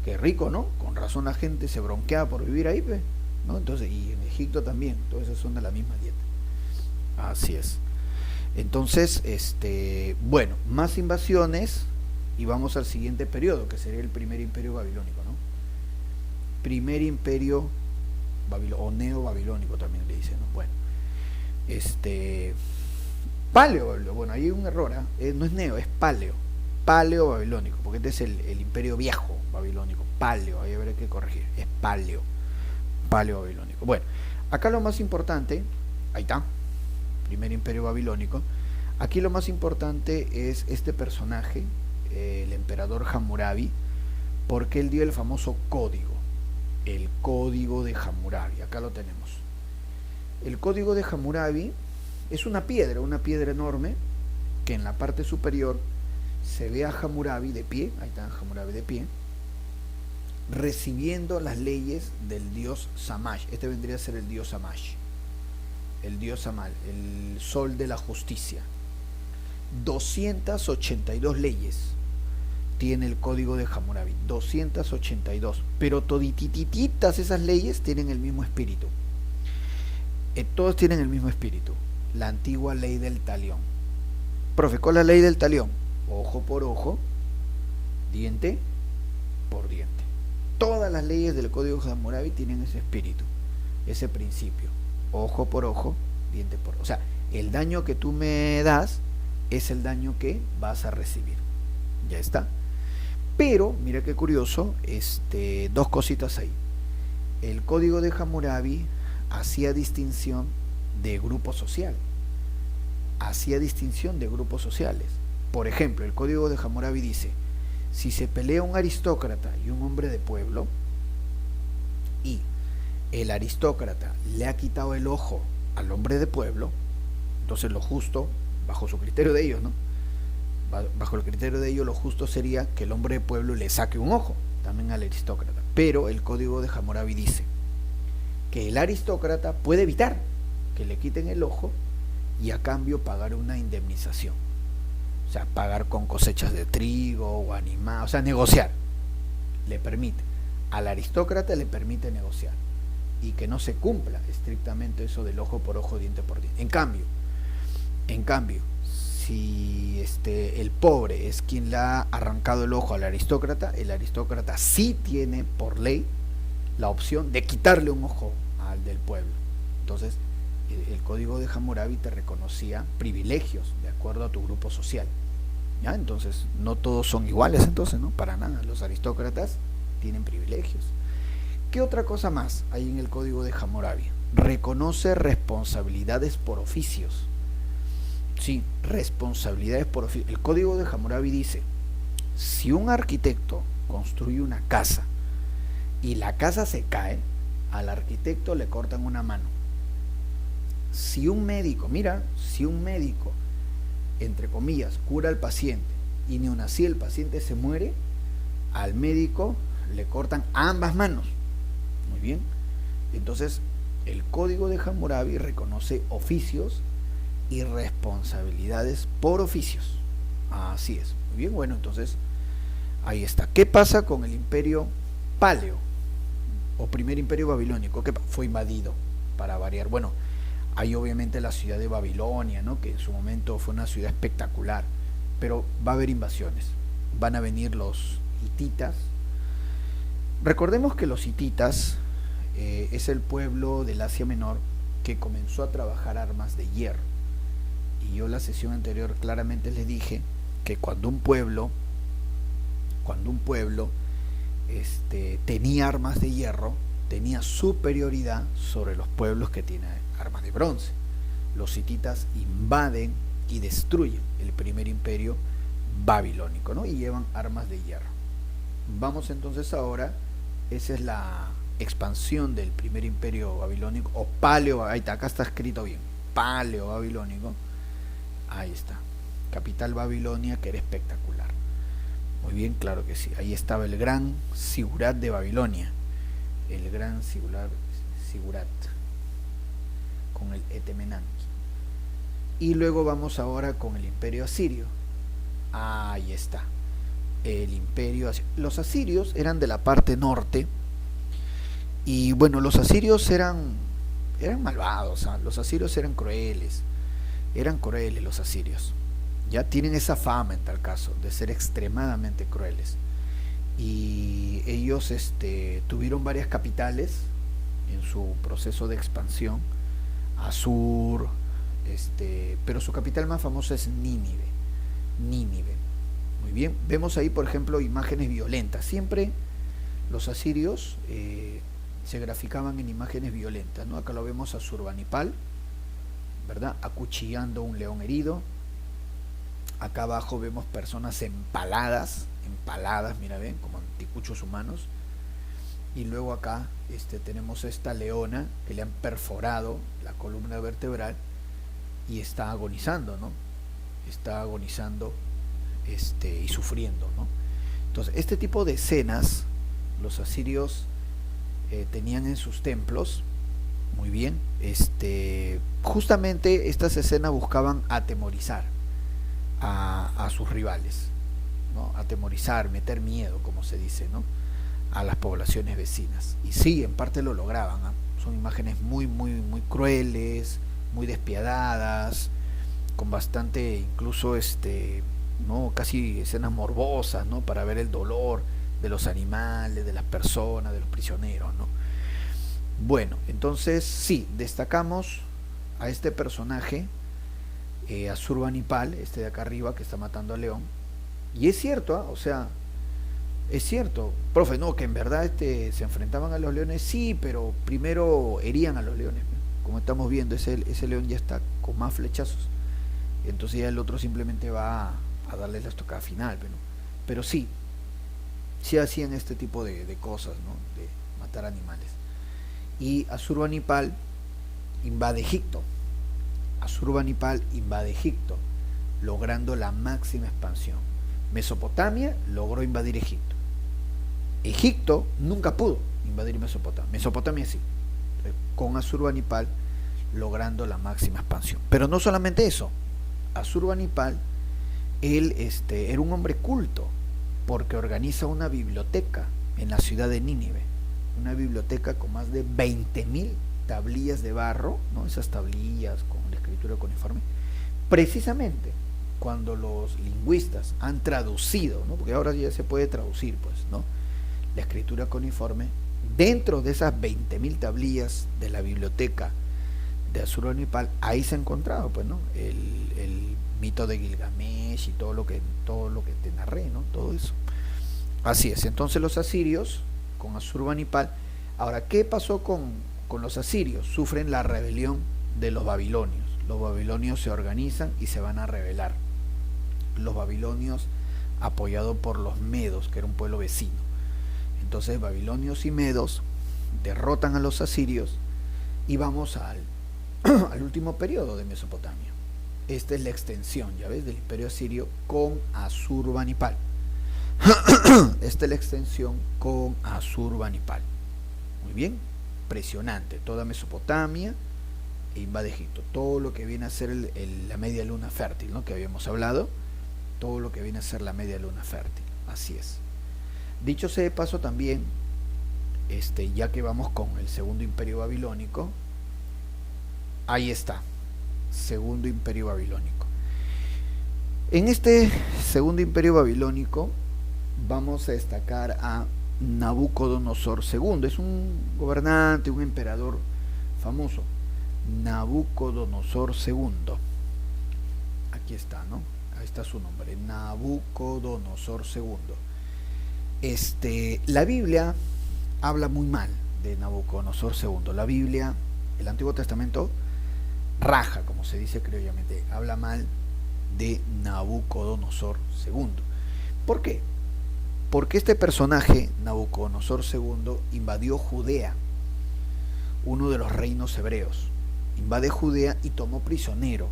qué rico, ¿no? Con razón la gente se bronqueaba por vivir ahí, ¿no? Entonces, y en Egipto también, todas esas son de la misma dieta. Así es. Entonces, bueno, más invasiones y vamos al siguiente periodo, que sería el primer imperio babilónico, ¿no? Primer imperio babilónico, o neo-babilónico también le dicen, ¿no? Bueno, paleo, bueno, hay un error, no es neo, es paleo babilónico, porque este es el imperio viejo babilónico, paleo, ahí habrá que corregir, es paleo babilónico. Bueno, acá lo más importante, ahí está, primer imperio babilónico. Aquí lo más importante es este personaje, el emperador Hammurabi, porque él dio el famoso código, el código de Hammurabi. Acá lo tenemos. El código de Hammurabi es una piedra enorme, que en la parte superior se ve a Hammurabi de pie, ahí está Hammurabi de pie, recibiendo las leyes del dios Shamash. Este vendría a ser el dios Shamash, el dios Amal, el sol de la justicia. 282 leyes tiene el código de Hammurabi, 282, pero toditititas esas leyes tienen el mismo espíritu. Todos tienen el mismo espíritu, la antigua ley del talión. Profe, ¿cuál es la ley del talión? Ojo por ojo, diente por diente. Todas las leyes del código de Hammurabi tienen ese espíritu, ese principio. Ojo por ojo, diente por... O sea, el daño que tú me das es el daño que vas a recibir. Ya está. Pero, mira qué curioso, dos cositas ahí. El código de Hammurabi hacía distinción de grupo social. Hacía distinción de grupos sociales. Por ejemplo, el código de Hammurabi dice: si se pelea un aristócrata y un hombre de pueblo, y el aristócrata le ha quitado el ojo al hombre de pueblo, entonces lo justo, bajo su criterio de ellos, ¿no? Bajo el criterio de ellos, lo justo sería que el hombre de pueblo le saque un ojo también al aristócrata. Pero el código de Hammurabi dice que el aristócrata puede evitar que le quiten el ojo y a cambio pagar una indemnización. O sea, pagar con cosechas de trigo o animal, o sea, negociar. Le permite. Al aristócrata le permite negociar y que no se cumpla estrictamente eso del ojo por ojo, diente por diente. En cambio, si el pobre es quien le ha arrancado el ojo al aristócrata, el aristócrata sí tiene por ley la opción de quitarle un ojo al del pueblo. Entonces, el código de Hammurabi te reconocía privilegios de acuerdo a tu grupo social. ¿Ya? Entonces, no todos son iguales, entonces, ¿no? Para nada. Los aristócratas tienen privilegios. ¿Qué otra cosa más hay en el código de Hammurabi? Reconoce responsabilidades por oficios. Sí, responsabilidades por oficio. El código de Hammurabi dice: si un arquitecto construye una casa y la casa se cae, al arquitecto le cortan una mano. Si un médico, entre comillas, cura al paciente y ni aun así el paciente se muere, al médico le cortan ambas manos. Muy bien. Entonces, El código de Hammurabi reconoce oficios y responsabilidades por oficios. Así es. Muy bien, bueno, entonces ahí está. ¿Qué pasa con el imperio Paleo o primer imperio babilónico? Que fue invadido, para variar. Bueno, hay obviamente la ciudad de Babilonia, ¿no? Que en su momento fue una ciudad espectacular, pero va a haber invasiones. Van a venir los hititas. Recordemos que los hititas es el pueblo del Asia Menor que comenzó a trabajar armas de hierro. Y yo la sesión anterior claramente les dije que cuando un pueblo tenía armas de hierro, tenía superioridad sobre los pueblos que tienen armas de bronce. Los hititas invaden y destruyen el primer imperio babilónico, ¿no? Y llevan armas de hierro. Vamos entonces ahora, esa es la expansión del primer imperio babilónico, o paleo, ahí está, acá está escrito bien, paleo babilónico, ahí está, capital Babilonia, que era espectacular. Muy bien, claro que sí, ahí estaba el gran Sigurat de Babilonia, el gran Sigurat, con el Etemenanki. Y luego vamos ahora con el imperio asirio. Ahí está, el imperio asirio. Los asirios eran de la parte norte. Y bueno, los asirios eran malvados, ¿eh? Los asirios eran crueles los asirios. Ya tienen esa fama en tal caso, de ser extremadamente crueles. Y ellos tuvieron varias capitales en su proceso de expansión. Asur, pero su capital más famosa es Nínive. Muy bien, vemos ahí por ejemplo imágenes violentas. Siempre los asirios se graficaban en imágenes violentas, ¿no? Acá lo vemos a Surbanipal, ¿verdad? Acuchillando un león herido. Acá abajo vemos personas empaladas, mira, ven, como anticuchos humanos. Y luego acá tenemos esta leona que le han perforado la columna vertebral y está agonizando, ¿no? Está agonizando y sufriendo, ¿no? Entonces, este tipo de escenas los asirios tenían en sus templos. Muy bien, justamente estas escenas buscaban atemorizar a sus rivales, ¿no? Atemorizar, meter miedo, como se dice, ¿no? A las poblaciones vecinas. Y sí, en parte lo lograban, ¿eh? Son imágenes muy crueles, muy despiadadas, con bastante, incluso ¿no? Casi escenas morbosas, ¿no? Para ver el dolor de los animales, de las personas, de los prisioneros, ¿no? Bueno, entonces sí, destacamos a este personaje, a Surbanipal, de acá arriba, que está matando al león. Y es cierto, ¿eh? O sea, es cierto, profe, no, que en verdad se enfrentaban a los leones, sí, pero primero herían a los leones, ¿no? Como estamos viendo, ese león ya está con más flechazos, entonces ya el otro simplemente va a darle la estocada final, pero sí hacían este tipo de cosas, ¿no? De matar animales. Y Asurbanipal invade Egipto. Logrando la máxima expansión. Mesopotamia logró invadir Egipto. Egipto nunca pudo invadir Mesopotamia. Mesopotamia sí, con Asurbanipal logrando la máxima expansión. Pero no solamente eso, Asurbanipal, él era un hombre culto, porque organiza una biblioteca en la ciudad de Nínive, una biblioteca con más de 20.000 tablillas de barro, ¿no? Esas tablillas con la escritura cuneiforme, precisamente cuando los lingüistas han traducido, ¿no? Porque ahora ya se puede traducir, pues, ¿no? La escritura cuneiforme, dentro de esas 20.000 tablillas de la biblioteca de Asurbanipal, ahí se ha encontrado, pues, ¿no? El mito de Gilgamesh y todo lo que te narré, ¿no? Todo eso. Así es. Entonces los asirios con Asurbanipal. Ahora, ¿qué pasó con los asirios? Sufren la rebelión de los babilonios. Los babilonios se organizan y se van a rebelar. Los babilonios apoyados por los medos, que era un pueblo vecino. Entonces babilonios y medos derrotan a los asirios y vamos al último periodo de Mesopotamia. Esta es la extensión, ya ves, del imperio asirio con Asurbanipal. Esta es la extensión con Asurbanipal. Muy bien. impresionante, toda Mesopotamia e invade Egipto, todo lo que viene a ser la media luna fértil, ¿no? Que habíamos hablado, todo lo que viene a ser la media luna fértil, así es. Dicho sea de paso también, ya que vamos con el segundo imperio babilónico, ahí está, segundo imperio babilónico. En este segundo imperio babilónico vamos a destacar a Nabucodonosor II. Es un gobernante, un emperador famoso. Nabucodonosor II. Aquí está, ¿no? Ahí está su nombre, Nabucodonosor II. La Biblia habla muy mal de Nabucodonosor II. La Biblia, el Antiguo Testamento, raja, como se dice criollamente, habla mal de Nabucodonosor II. ¿Por qué? Porque este personaje, Nabucodonosor II, invadió Judea, uno de los reinos hebreos. Invade Judea y tomó prisionero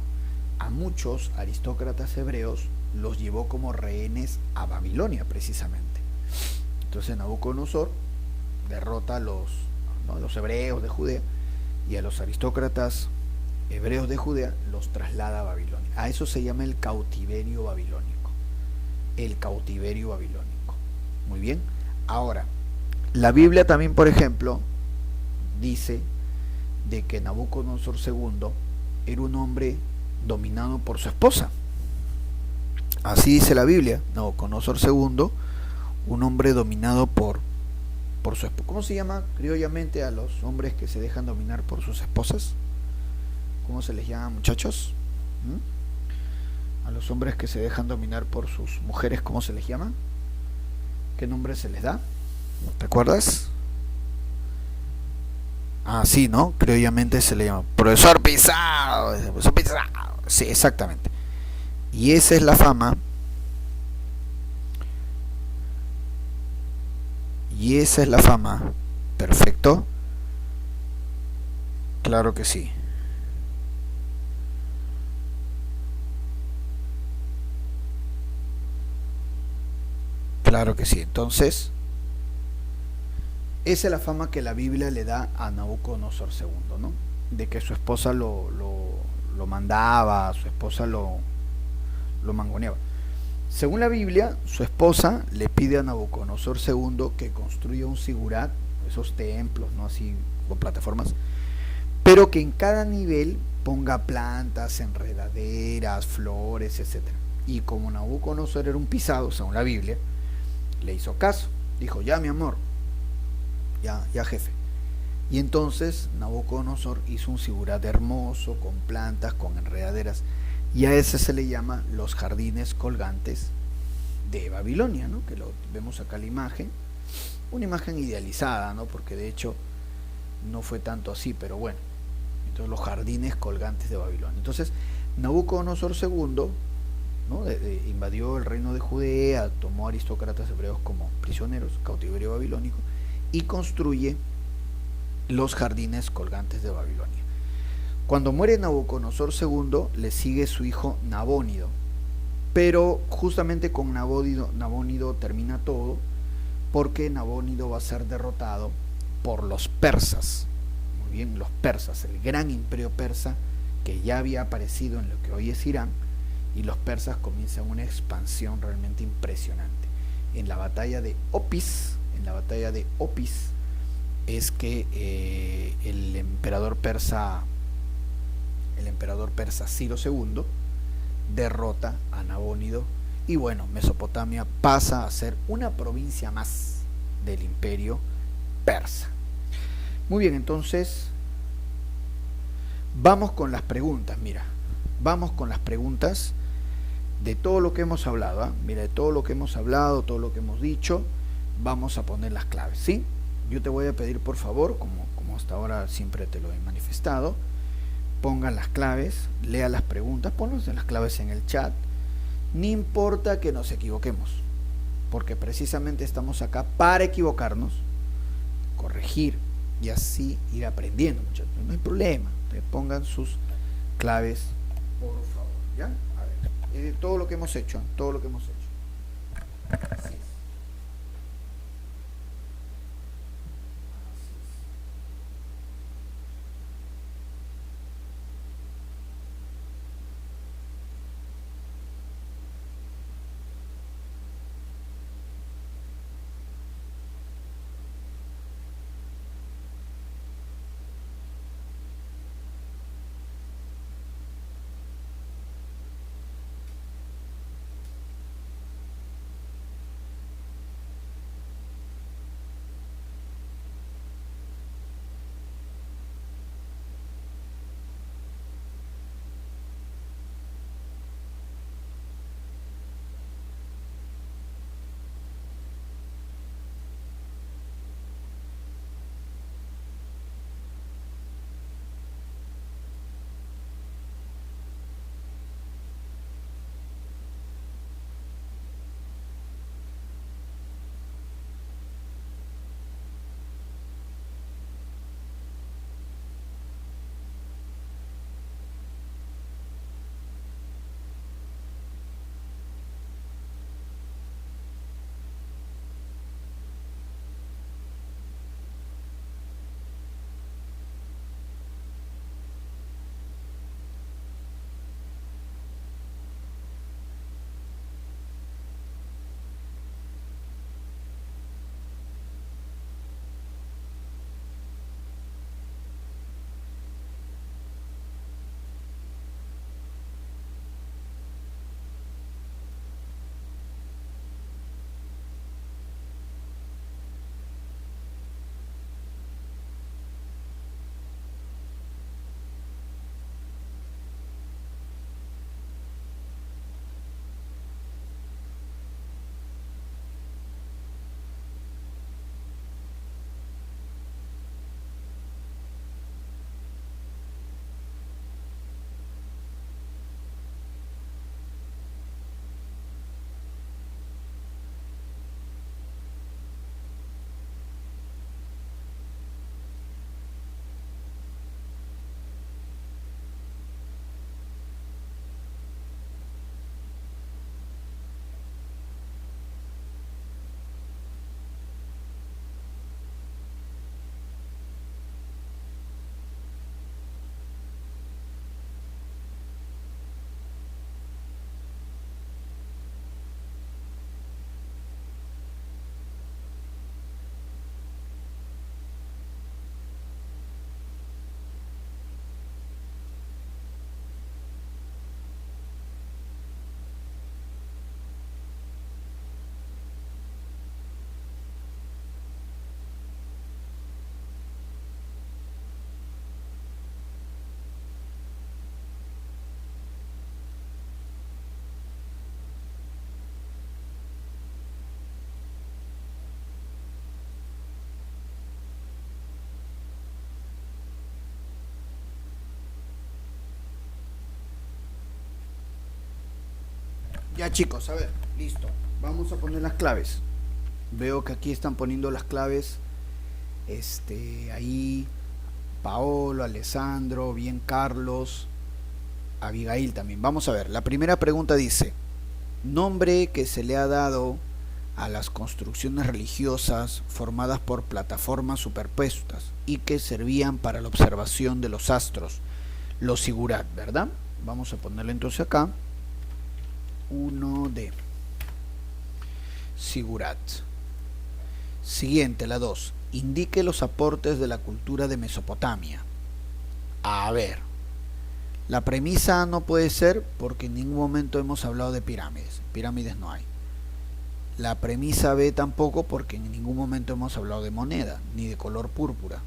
a muchos aristócratas hebreos, los llevó como rehenes a Babilonia precisamente. Entonces Nabucodonosor derrota a los hebreos de Judea y a los aristócratas hebreos de Judea los traslada a Babilonia. A eso se llama el cautiverio babilónico. El cautiverio babilónico. Muy bien. Ahora, la Biblia también, por ejemplo, dice de que Nabucodonosor II era un hombre dominado por su esposa. Así dice la Biblia. Nabucodonosor II, un hombre dominado por su esposa. ¿Cómo se llama criollamente a los hombres que se dejan dominar por sus esposas? ¿Cómo se les llama, muchachos? A los hombres que se dejan dominar por sus mujeres, ¿cómo se les llama? ¿Qué nombre se les da? ¿Recuerdas? Ah, sí, ¿no? Criollamente se le llama profesor Pisado. Profesor Pisado. Sí, exactamente. Y esa es la fama. Y esa es la fama. Perfecto. Claro que sí. Claro que sí. Entonces, esa es la fama que la Biblia le da a Nabucodonosor II, ¿no? De que su esposa lo mandaba, su esposa lo mangoneaba. Según la Biblia, su esposa le pide a Nabucodonosor II que construya un sigurat, esos templos, ¿no? Así, con plataformas, pero que en cada nivel ponga plantas, enredaderas, flores, etc. Y como Nabucodonosor era un pisado, según la Biblia, le hizo caso. Dijo, ya mi amor, ya jefe. Y entonces Nabucodonosor hizo un sigurat hermoso, con plantas, con enredaderas, y a ese se le llama los jardines colgantes de Babilonia, ¿no? Que lo vemos acá la imagen, una imagen idealizada, ¿no? Porque de hecho no fue tanto así, pero bueno. Entonces los jardines colgantes de Babilonia. Entonces Nabucodonosor II, ¿no? Invadió el reino de Judea, tomó aristócratas hebreos como prisioneros, cautiverio babilónico, y construye los jardines colgantes de Babilonia. Cuando muere Nabucodonosor II, le sigue su hijo Nabónido, pero justamente con Nabónido termina todo, porque Nabónido va a ser derrotado por los persas. Muy bien, los persas, el gran imperio persa que ya había aparecido en lo que hoy es Irán, y los persas comienzan una expansión realmente impresionante. En la batalla de Opis, es que el emperador persa Ciro II derrota a Nabónido, y bueno, Mesopotamia pasa a ser una provincia más del imperio persa. Muy bien, entonces vamos con las preguntas. Vamos con las preguntas de todo lo que hemos hablado, ¿eh? Mira, de todo lo que hemos hablado, todo lo que hemos dicho, vamos a poner las claves, ¿sí? Yo te voy a pedir, por favor, como hasta ahora siempre te lo he manifestado, pongan las claves, lea las preguntas, ponlas las claves en el chat. No importa que nos equivoquemos, porque precisamente estamos acá para equivocarnos, corregir y así ir aprendiendo, muchachos. No hay problema, pongan sus claves, por favor, ¿ya? A ver, todo lo que hemos hecho. Así es. Ya chicos, a ver, listo. Vamos a poner las claves. Veo que aquí están poniendo las claves. Ahí Paolo, Alessandro, bien Carlos, Abigail también. Vamos a ver. La primera pregunta dice: nombre que se le ha dado a las construcciones religiosas formadas por plataformas superpuestas y que servían para la observación de los astros. Los sigurat, ¿verdad? Vamos a ponerle entonces acá 1D. Sigurat. Siguiente, la 2. Indique los aportes de la cultura de Mesopotamia. A ver, la premisa A no puede ser porque en ningún momento hemos hablado de pirámides. Pirámides no hay. La premisa B tampoco porque en ningún momento hemos hablado de moneda, ni de color púrpura.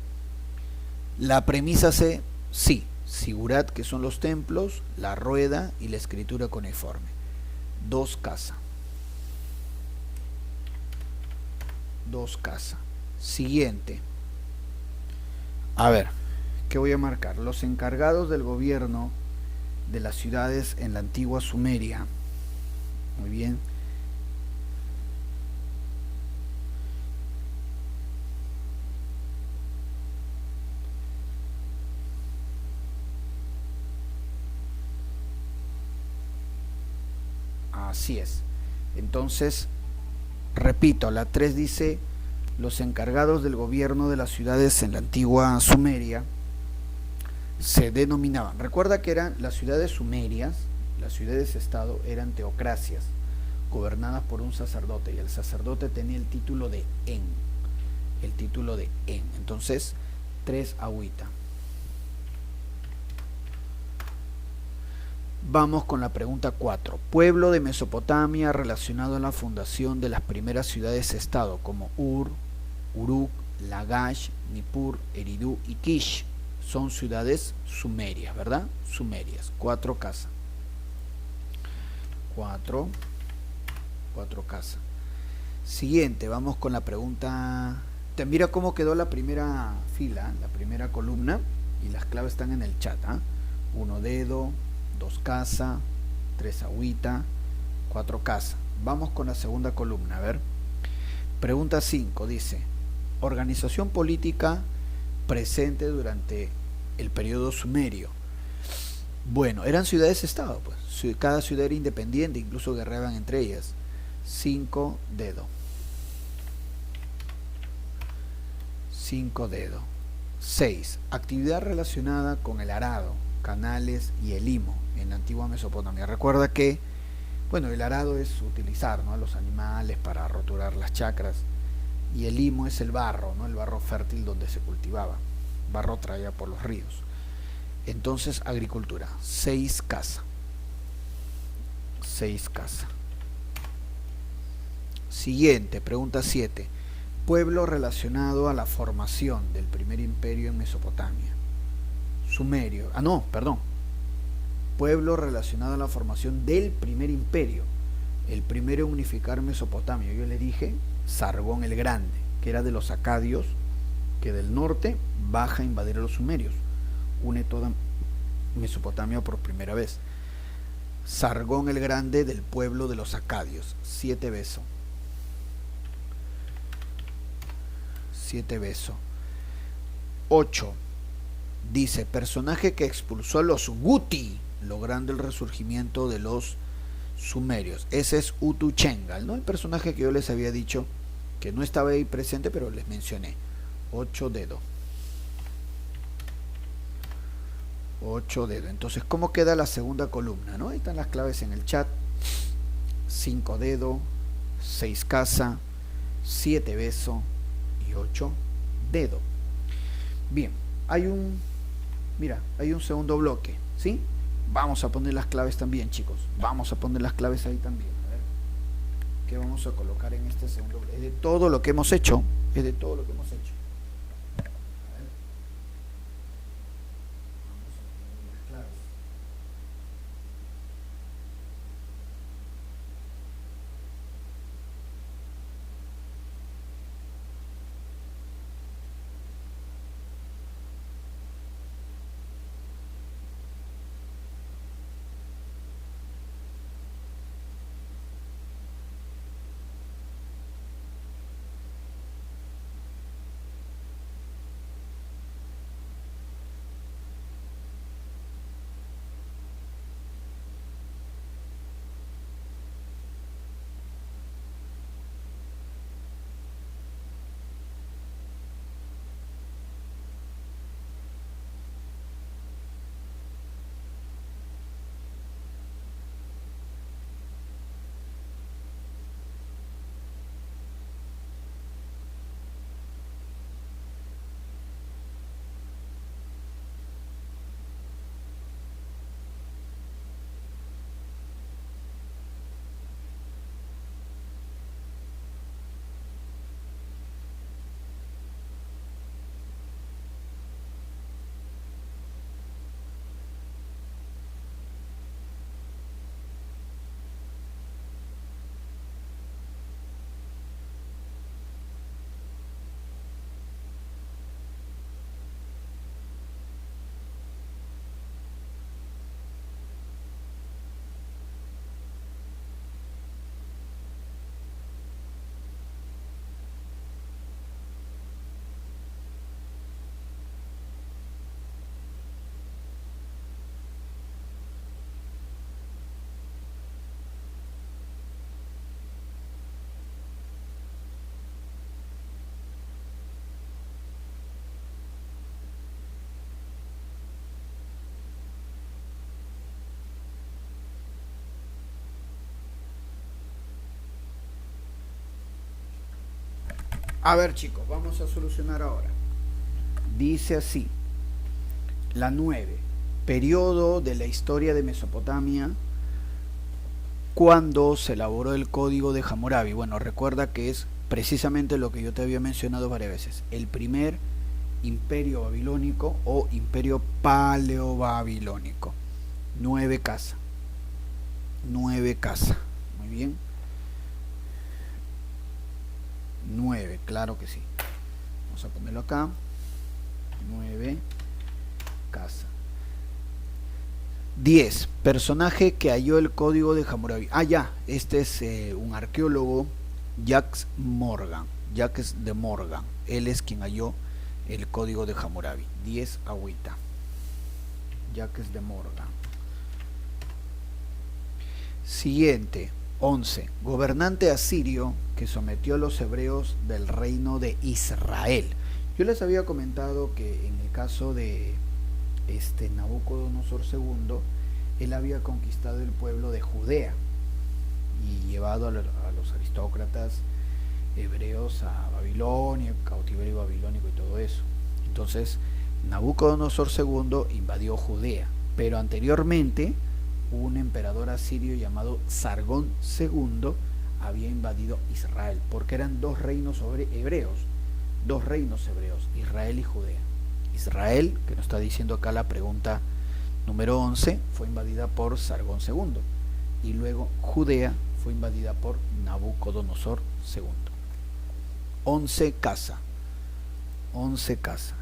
La premisa C, sí. Sigurat, que son los templos, la rueda y la escritura cuneiforme. 2 casa. 2 casa. Siguiente. A ver, ¿qué voy a marcar? Los encargados del gobierno de las ciudades en la antigua Sumeria. Muy bien. Así es. Entonces, repito, la 3 dice: los encargados del gobierno de las ciudades en la antigua Sumeria se denominaban. Recuerda que eran las ciudades sumerias, las ciudades-estado eran teocracias, gobernadas por un sacerdote, y el sacerdote tenía el título de En. El título de En. Entonces, 3 agüita. Vamos con la pregunta 4. Pueblo de Mesopotamia relacionado a la fundación de las primeras ciudades-estado como Ur, Uruk, Lagash, Nippur, Eridu y Kish. Son ciudades sumerias, ¿verdad? Sumerias. 4 casas. 4 casas. Siguiente, vamos con la pregunta. Mira cómo quedó la primera fila, la primera columna, y las claves están en el chat. 1 dedo, 2 casa, 3 agüita, 4 casa. Vamos con la segunda columna, a ver. Pregunta 5 dice: organización política presente durante el periodo sumerio. Bueno, eran ciudades-estado, pues. Cada ciudad era independiente, incluso guerreaban entre ellas. 5 dedos. 5 dedos. 6. Actividad relacionada con el arado, canales y el limo en la antigua Mesopotamia. Recuerda que, bueno, el arado es utilizar, ¿no?, a los animales para roturar las chacras, y el limo es el barro, ¿no?, el barro fértil donde se cultivaba, barro traído por los ríos. Entonces, agricultura. 6 casas. 6 casas. Siguiente, pregunta 7. Pueblo relacionado a la formación del primer imperio en Mesopotamia. Sumerio. No, perdón. Pueblo relacionado a la formación del primer imperio. El primero en unificar Mesopotamia. Yo le dije Sargón el Grande, que era de los acadios, que del norte baja a invadir a los sumerios. Une toda Mesopotamia por primera vez. Sargón el Grande del pueblo de los acadios. 7 besos. 7 besos. 8. Dice: personaje que expulsó a los Guti, logrando el resurgimiento de los sumerios. Ese es Utuchengal, ¿no? El personaje que yo les había dicho que no estaba ahí presente, pero les mencioné. 8 dedos. 8 dedos. Entonces, ¿cómo queda la segunda columna, no? Ahí están las claves en el chat. 5 dedos, 6 casa, 7 beso y 8 dedos. Bien, hay un segundo bloque, ¿sí? Vamos a poner las claves también, chicos. Vamos a poner las claves ahí también. A ver, ¿qué vamos a colocar en este segundo bloque? Es de todo lo que hemos hecho. Es de todo lo que hemos hecho. A ver, chicos, vamos a solucionar ahora. Dice así, la 9, periodo de la historia de Mesopotamia, cuando se elaboró el código de Hammurabi. Bueno, recuerda que es precisamente lo que yo te había mencionado varias veces, el primer imperio babilónico o imperio paleobabilónico. 9 casa. 9 casa. Muy bien. 9, claro que sí. Vamos a ponerlo acá. 9 casa. 10. Personaje que halló el código de Hammurabi. Ah, ya. Este es un arqueólogo, Jacques Morgan. Jacques de Morgan. Él es quien halló el código de Hammurabi. 10 agüita. Jacques de Morgan. Siguiente. 11. Gobernante asirio que sometió a los hebreos del reino de Israel. Yo les había comentado que en el caso de Nabucodonosor II, él había conquistado el pueblo de Judea y llevado a los aristócratas hebreos a Babilonia, cautiverio babilónico y todo eso. Entonces Nabucodonosor II invadió Judea, pero anteriormente un emperador asirio llamado Sargón II había invadido Israel, porque eran dos reinos hebreos, Israel y Judea. Israel, que nos está diciendo acá la pregunta número 11, fue invadida por Sargón II, y luego Judea fue invadida por Nabucodonosor II. 11 casa. 11 casa.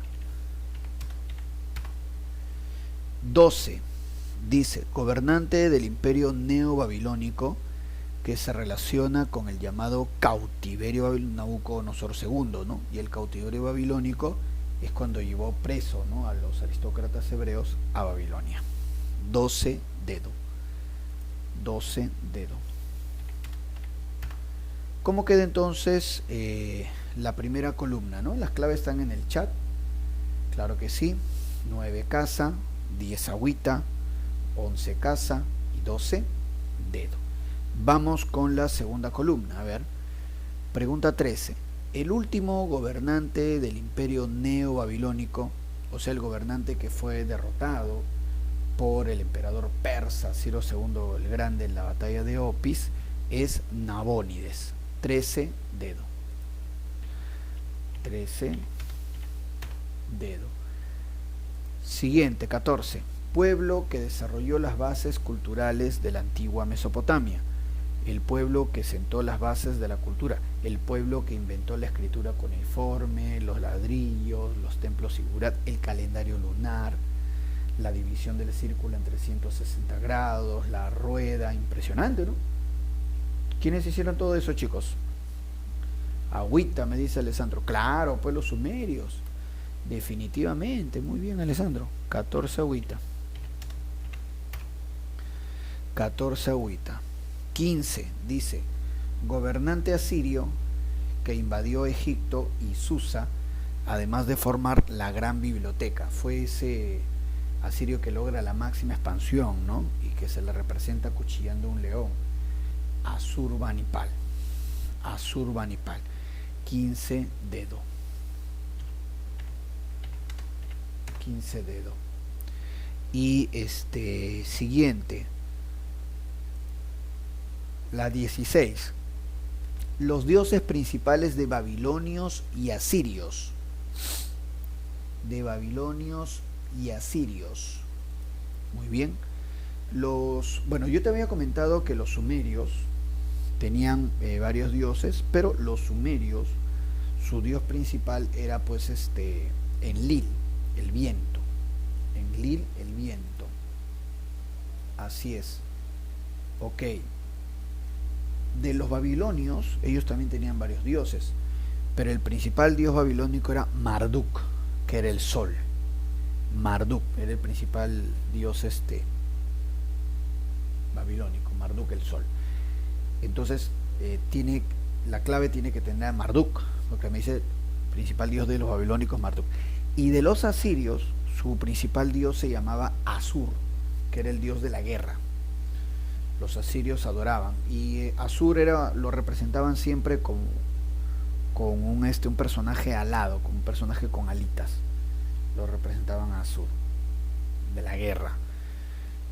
12. Dice, gobernante del imperio neobabilónico que se relaciona con el llamado cautiverio Nabucodonosor II, ¿no? Y el cautiverio babilónico es cuando llevó preso, ¿no?, a los aristócratas hebreos a Babilonia. 12 dedo. 12 dedo. ¿Cómo queda entonces la primera columna, ¿no? Las claves están en el chat. Claro que sí. 9 casa, 10 agüita, 11 casa y 12 dedo. Vamos con la segunda columna. A ver, pregunta 13. El último gobernante del imperio neobabilónico, o sea, el gobernante que fue derrotado por el emperador persa Ciro II el Grande en la batalla de Opis, es Nabónides. 13 dedo. 13 dedo. Siguiente, 14. Pueblo que desarrolló las bases culturales de la antigua Mesopotamia. El pueblo que sentó las bases de la cultura. El pueblo que inventó la escritura cuneiforme, los ladrillos, los templos sigurat, el calendario lunar, la división del círculo en 360 grados, la rueda. Impresionante, ¿no? ¿Quiénes hicieron todo eso, chicos? Agüita, me dice Alessandro. Claro, pues los sumerios. Definitivamente. Muy bien, Alessandro. 14 agüita. 14 agüita. 15. Dice, gobernante asirio que invadió Egipto y Susa, además de formar la gran biblioteca. Fue ese asirio que logra la máxima expansión, ¿no? Y que se le representa cuchillando un león. Asurbanipal. Asurbanipal. 15 dedo. 15 dedo. Y siguiente, la 16. Los dioses principales de babilonios y asirios. De babilonios y asirios. Muy bien. Bueno, yo te había comentado que los sumerios tenían varios dioses, pero los sumerios, su dios principal era pues Enlil, el viento. Enlil, el viento. Así es. Ok. De los babilonios, ellos también tenían varios dioses, pero el principal dios babilónico era Marduk, que era el sol. Marduk era el principal dios babilónico, Marduk, el sol. Entonces la clave tiene que tener a Marduk, porque me dice principal dios de los babilónicos, Marduk. Y de los asirios, su principal dios se llamaba Asur, que era el dios de la guerra. Los asirios adoraban, y Asur lo representaban siempre con un personaje alado, con un personaje con alitas. Lo representaban a Asur, de la guerra.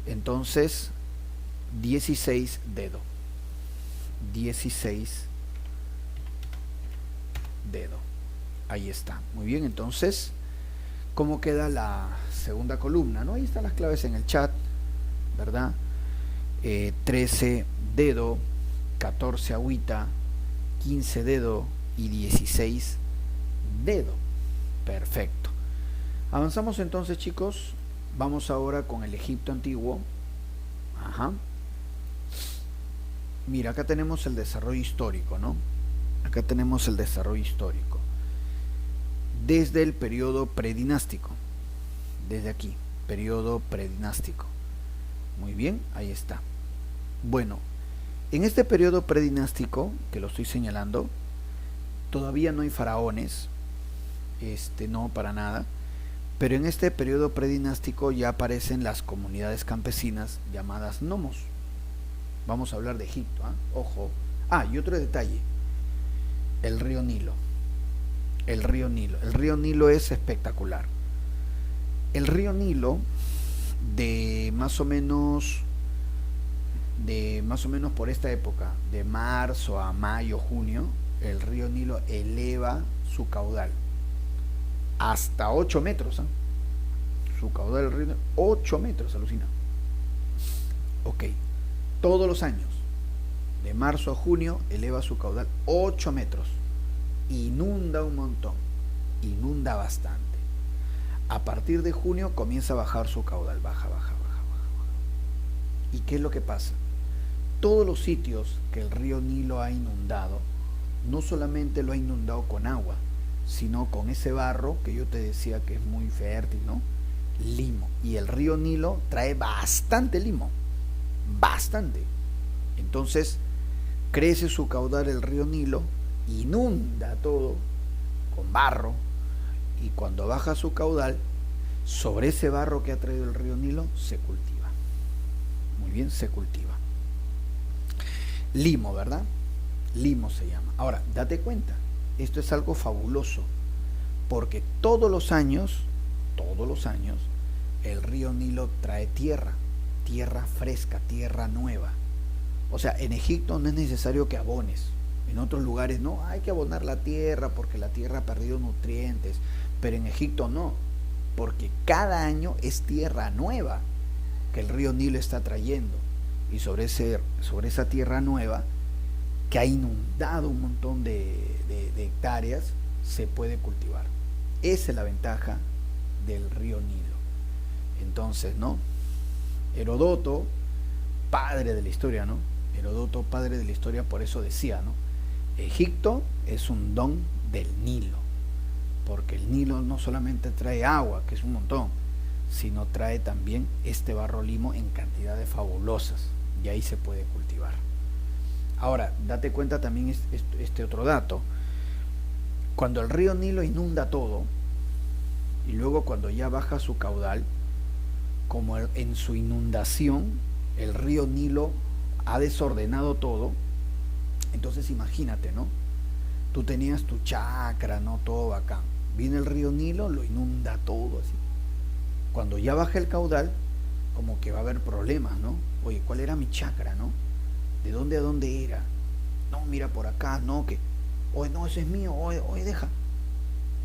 Entonces, 16 dedo. 16 dedo. Ahí está. Muy bien, entonces, ¿cómo queda la segunda columna? ¿No? Ahí están las claves en el chat, ¿verdad? 13 dedo, 14 agüita, 15 dedo y 16 dedo. Perfecto. Avanzamos entonces, chicos. Vamos ahora con el Egipto antiguo. Ajá. Mira, acá tenemos el desarrollo histórico, ¿no? Acá tenemos el desarrollo histórico. Desde el periodo predinástico. Desde aquí, periodo predinástico. Muy bien, ahí está. Bueno, en este periodo predinástico, que lo estoy señalando, todavía no hay faraones. No, para nada. Pero en este periodo predinástico ya aparecen las comunidades campesinas llamadas nomos. Vamos a hablar de Egipto, ¿eh? Ojo. Ah, y otro detalle. El río Nilo. El río Nilo. El río Nilo es espectacular. El río Nilo, de más o menos por esta época, de marzo a mayo, junio, el río Nilo eleva su caudal hasta 8 metros, ¿eh? Su caudal del río Nilo, 8 metros, alucina. Ok, todos los años, de marzo a junio, eleva su caudal 8 metros. Inunda un montón, inunda bastante. A partir de junio comienza a bajar su caudal, baja. ¿Y qué es lo que pasa? Todos los sitios que el río Nilo ha inundado, no solamente lo ha inundado con agua, sino con ese barro que yo te decía que es muy fértil, ¿no? Limo. Y el río Nilo trae bastante limo, bastante. Entonces, crece su caudal el río Nilo, inunda todo con barro, y cuando baja su caudal, sobre ese barro que ha traído el río Nilo, se cultiva. Muy bien, se cultiva. Limo, ¿verdad? Limo se llama. Ahora, date cuenta, esto es algo fabuloso, porque todos los años, el río Nilo trae tierra fresca, tierra nueva. O sea, en Egipto no es necesario que abones. En otros lugares no, hay que abonar la tierra porque la tierra ha perdido nutrientes. Pero en Egipto no, porque cada año es tierra nueva que el río Nilo está trayendo. Y sobre esa tierra nueva, que ha inundado un montón de hectáreas, se puede cultivar. Esa es la ventaja del río Nilo. Entonces, ¿no? Heródoto, padre de la historia, ¿no? Heródoto, padre de la historia, por eso decía, ¿no? Egipto es un don del Nilo, porque el Nilo no solamente trae agua, que es un montón, sino trae también este barro limo en cantidades fabulosas, y ahí se puede cultivar. Ahora, date cuenta también este otro dato. Cuando el río Nilo inunda todo, y luego cuando ya baja su caudal, como en su inundación, el río Nilo ha desordenado todo. Entonces imagínate, ¿no? Tú tenías tu chacra, ¿no? Todo bacán. Viene el río Nilo, lo inunda todo así. Cuando ya baja el caudal, como que va a haber problemas, ¿no? Oye, ¿cuál era mi chacra, no? ¿De dónde a dónde era? No, mira por acá, no, que... Oye, no, ese es mío, oye, deja.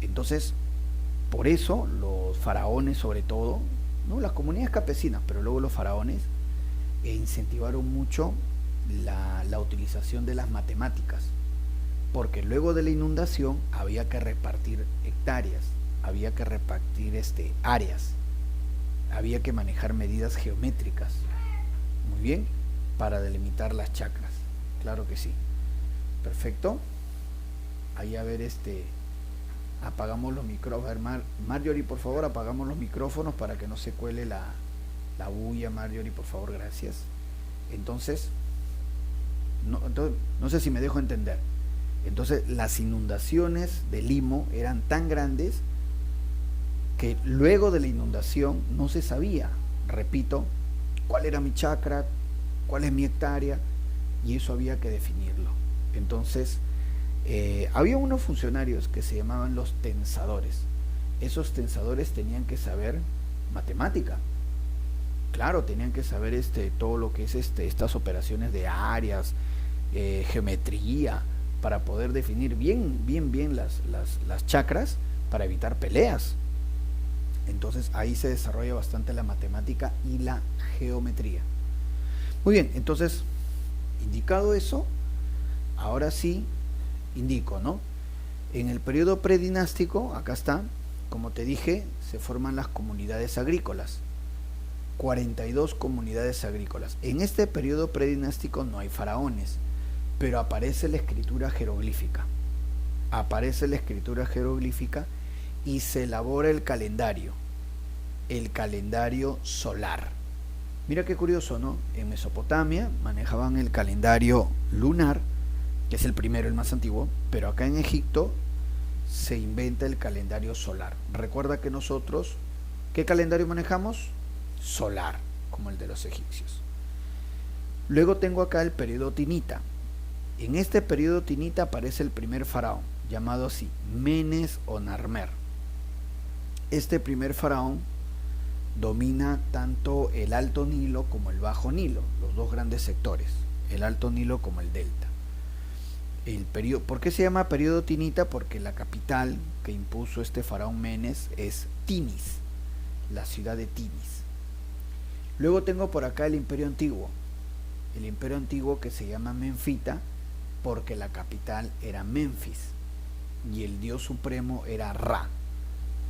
Entonces, por eso los faraones sobre todo, ¿no? Las comunidades campesinas, pero luego los faraones incentivaron mucho la utilización de las matemáticas, porque luego de la inundación había que repartir hectáreas, había que repartir áreas, había que manejar medidas geométricas, muy bien, para delimitar las chacras. Claro que sí. Perfecto. Ahí a ver, apagamos los micrófonos. Marjorie, por favor, apagamos los micrófonos para que no se cuele la bulla. Marjorie, por favor, gracias. Entonces, no sé si me dejo entender. Entonces, las inundaciones de Limo eran tan grandes que luego de la inundación no se sabía, repito, cuál era mi chacra, cuál es mi hectárea, y eso había que definirlo. Entonces, Había unos funcionarios que se llamaban los tensadores. Esos tensadores tenían que saber matemática. Claro, tenían que saber todo lo que es estas operaciones de áreas, geometría, para poder definir bien las chakras para evitar peleas. Entonces ahí se desarrolla bastante la matemática y la geometría. Muy bien, entonces, indicado eso, ahora sí indico, ¿no? En el periodo predinástico, acá está, como te dije, se forman las comunidades agrícolas. 42 comunidades agrícolas. En este periodo predinástico no hay faraones, pero aparece la escritura jeroglífica. Aparece la escritura jeroglífica y se elabora el calendario solar. Mira qué curioso, ¿no? En Mesopotamia manejaban el calendario lunar, que es el primero, el más antiguo, pero acá en Egipto se inventa el calendario solar. Recuerda que nosotros, ¿qué calendario manejamos? Solar, como el de los egipcios. Luego tengo acá el periodo tinita. En este periodo tinita aparece el primer faraón, llamado así, Menes o Narmer. Este primer faraón domina tanto el Alto Nilo como el Bajo Nilo, los dos grandes sectores, el Alto Nilo como el Delta. ¿Por qué se llama periodo tinita? Porque la capital que impuso este faraón Menes es Tinis, la ciudad de Tinis. Luego tengo por acá el Imperio Antiguo, que se llama Menfita porque la capital era Menfis y el dios supremo era Ra,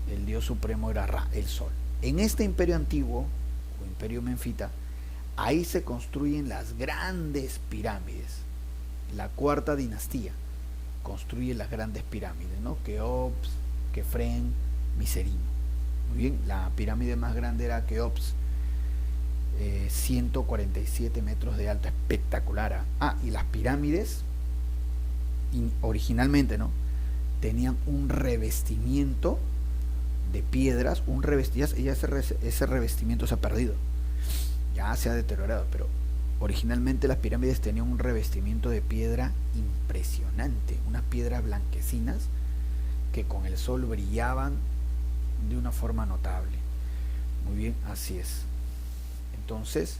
el sol. En este Imperio Antiguo o Imperio Menfita, ahí se construyen las grandes pirámides. La cuarta dinastía construye las grandes pirámides, ¿no? Keops, Kefren, Miserino. Muy bien, la pirámide más grande era Keops, 147 metros de alto, espectacular. Y las pirámides originalmente, ¿no?, tenían un revestimiento de piedras, ese revestimiento se ha perdido, ya se ha deteriorado, pero originalmente las pirámides tenían un revestimiento de piedra impresionante, unas piedras blanquecinas que con el sol brillaban de una forma notable. Muy bien, así es. Entonces,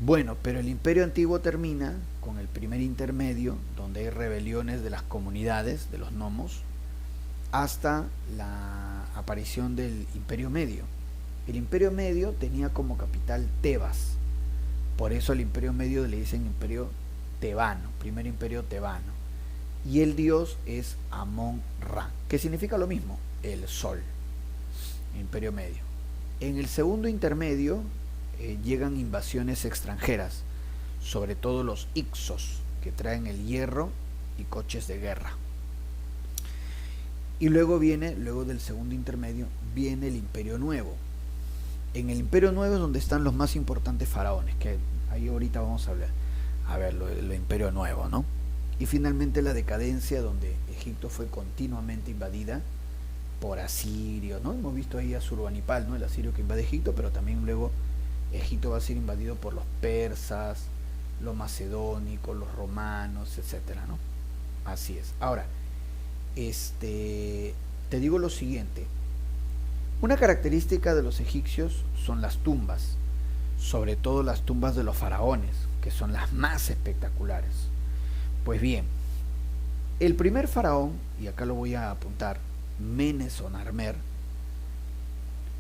bueno, pero el Imperio Antiguo termina con el primer intermedio, donde hay rebeliones de las comunidades, de los nomos, hasta la aparición del Imperio Medio. El Imperio Medio tenía como capital Tebas, por eso al Imperio Medio le dicen Imperio Tebano, primer Imperio Tebano, y el dios es Amón-Ra, que significa lo mismo, el sol. Imperio Medio. En el segundo intermedio llegan invasiones extranjeras, sobre todo los Ixos, que traen el hierro y coches de guerra. Y luego del segundo intermedio, viene el Imperio Nuevo. En el Imperio Nuevo es donde están los más importantes faraones, que ahí ahorita vamos a ver lo Imperio Nuevo, ¿no? Y finalmente la decadencia, donde Egipto fue continuamente invadida por asirios, ¿no? Hemos visto ahí a Surbanipal, ¿no?, el asirio que invade Egipto, pero también luego Egipto va a ser invadido por los persas, los macedónicos, los romanos, etcétera, ¿no? Así es. Ahora, te digo lo siguiente. Una característica de los egipcios son las tumbas, sobre todo las tumbas de los faraones, que son las más espectaculares. Pues bien, el primer faraón, y acá lo voy a apuntar, Menes o Narmer,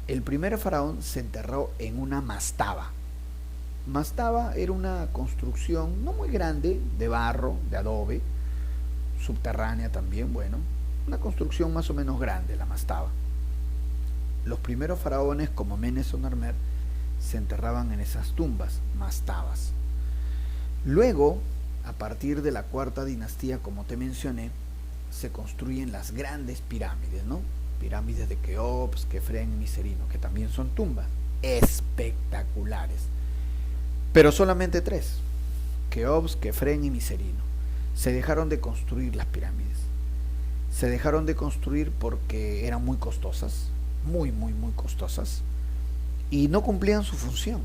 el primer faraón se enterró en una mastaba. Mastaba era una construcción no muy grande, de barro, de adobe, subterránea también, bueno, una construcción más o menos grande, la mastaba. Los primeros faraones, como Menes o Narmer, se enterraban en esas tumbas, mastabas. Luego, a partir de la cuarta dinastía, como te mencioné, se construyen las grandes pirámides, ¿no? Pirámides de Keops, Kefren y Miserino, que también son tumbas espectaculares, pero solamente 3, Keops, Kefren y Miserino. Se dejaron de construir las pirámides, se dejaron de construir porque eran muy costosas, muy costosas, y no cumplían su función,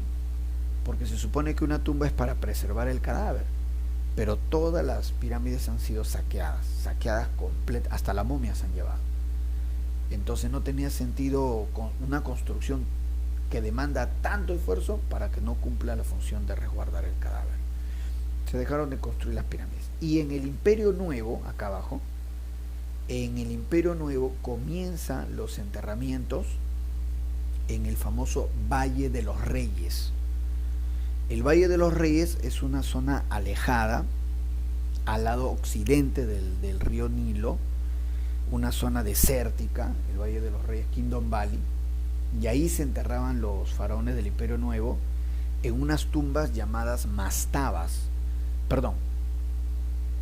porque se supone que una tumba es para preservar el cadáver, pero todas las pirámides han sido saqueadas completas, hasta la momia se han llevado. Entonces no tenía sentido con una construcción que demanda tanto esfuerzo para que no cumpla la función de resguardar el cadáver. Se dejaron de construir las pirámides. Y en el Imperio Nuevo, acá abajo, en el Imperio Nuevo comienzan los enterramientos en el famoso Valle de los Reyes. El Valle de los Reyes es una zona alejada al lado occidente del río Nilo, una zona desértica, el Valle de los Reyes, Kingdom Valley, y ahí se enterraban los faraones del Imperio Nuevo en unas tumbas llamadas mastabas,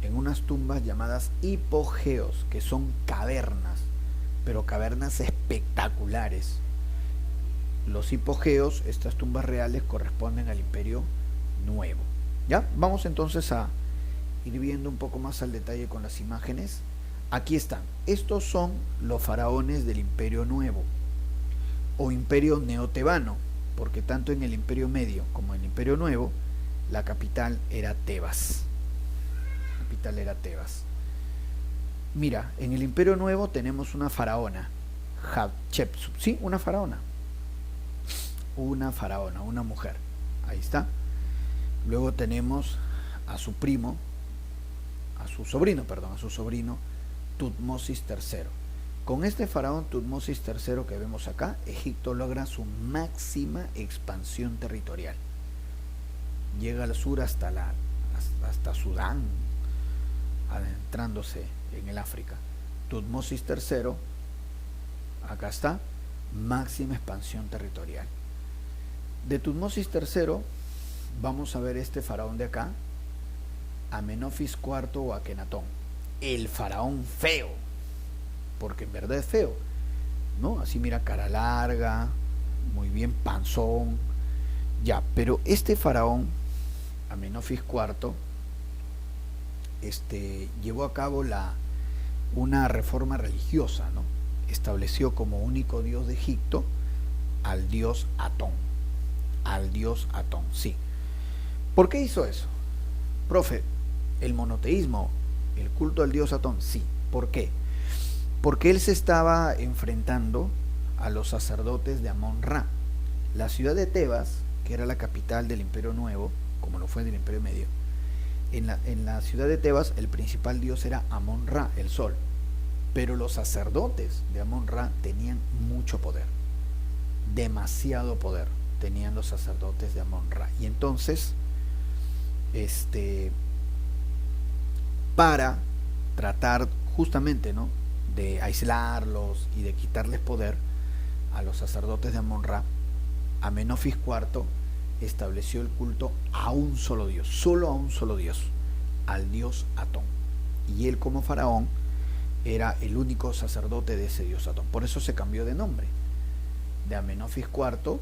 en unas tumbas llamadas hipogeos, que son cavernas, pero cavernas espectaculares. Los hipogeos, estas tumbas reales, corresponden al Imperio Nuevo. ¿Ya? Vamos entonces a ir viendo un poco más al detalle con las imágenes. Aquí están. Estos son los faraones del Imperio Nuevo o Imperio Neotebano, porque tanto en el Imperio Medio como en el Imperio Nuevo la capital era Tebas. Mira, en el Imperio Nuevo tenemos una faraona, Hatshepsut, ¿sí? Una faraona, una mujer. Ahí está. Luego tenemos a su sobrino, Tutmosis III. Con este faraón Tutmosis III que vemos acá, Egipto logra su máxima expansión territorial. Llega al sur hasta Sudán, adentrándose en el África. Tutmosis III, acá está, máxima expansión territorial. De Tutmosis III vamos a ver este faraón de acá, Amenofis IV o Akenatón, el faraón feo, porque en verdad es feo, ¿no? Así mira, cara larga, muy bien panzón, ya, pero este faraón, Amenofis IV, llevó a cabo una reforma religiosa, ¿no? Estableció como único dios de Egipto al dios Atón, sí. ¿Por qué hizo eso? Profe, el monoteísmo, el culto al dios Atón, sí. ¿Por qué? Porque él se estaba enfrentando a los sacerdotes de Amón-Ra. La ciudad de Tebas, que era la capital del Imperio Nuevo, como lo fue del Imperio Medio, en la ciudad de Tebas el principal dios era Amón-Ra, el sol, pero los sacerdotes de Amón-Ra tenían mucho poder, demasiado poder tenían los sacerdotes de Amón-Ra, y entonces para tratar justamente, ¿no?, de aislarlos y de quitarles poder a los sacerdotes de Amón-Ra, Amenofis IV estableció el culto a un solo dios, solo a un solo dios, al dios Atón, y él como faraón era el único sacerdote de ese dios Atón. Por eso se cambió de nombre. De Amenofis IV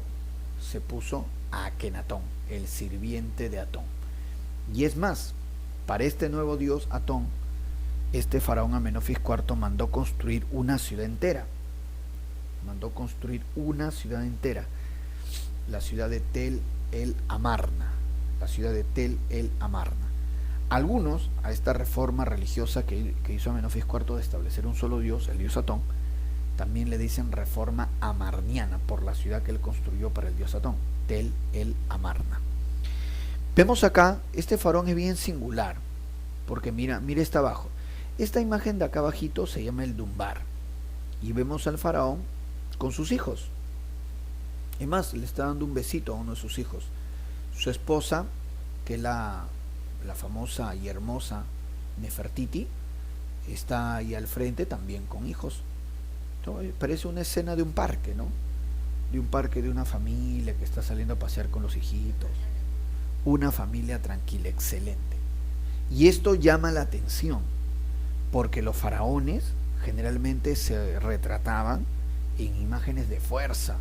se puso a Akenatón, el sirviente de Atón. Y es más, para este nuevo dios Atón, este faraón Amenofis IV mandó construir una ciudad entera. La ciudad de Tel el Amarna. Algunos a esta reforma religiosa que hizo Amenofis IV de establecer un solo dios, el dios Atón, también le dicen reforma amarniana por la ciudad que él construyó para el dios Atón, Tel el Amarna. Vemos acá, este faraón es bien singular, porque mira está abajo. Esta imagen de acá abajito se llama el Dumbar, y vemos al faraón con sus hijos. Es más, le está dando un besito a uno de sus hijos. Su esposa, que es la famosa y hermosa Nefertiti, está ahí al frente también con hijos. Entonces, parece una escena de un parque, ¿no? De un parque de una familia que está saliendo a pasear con los hijitos. Una familia tranquila, excelente. Y esto llama la atención, porque los faraones generalmente se retrataban en imágenes de fuerza,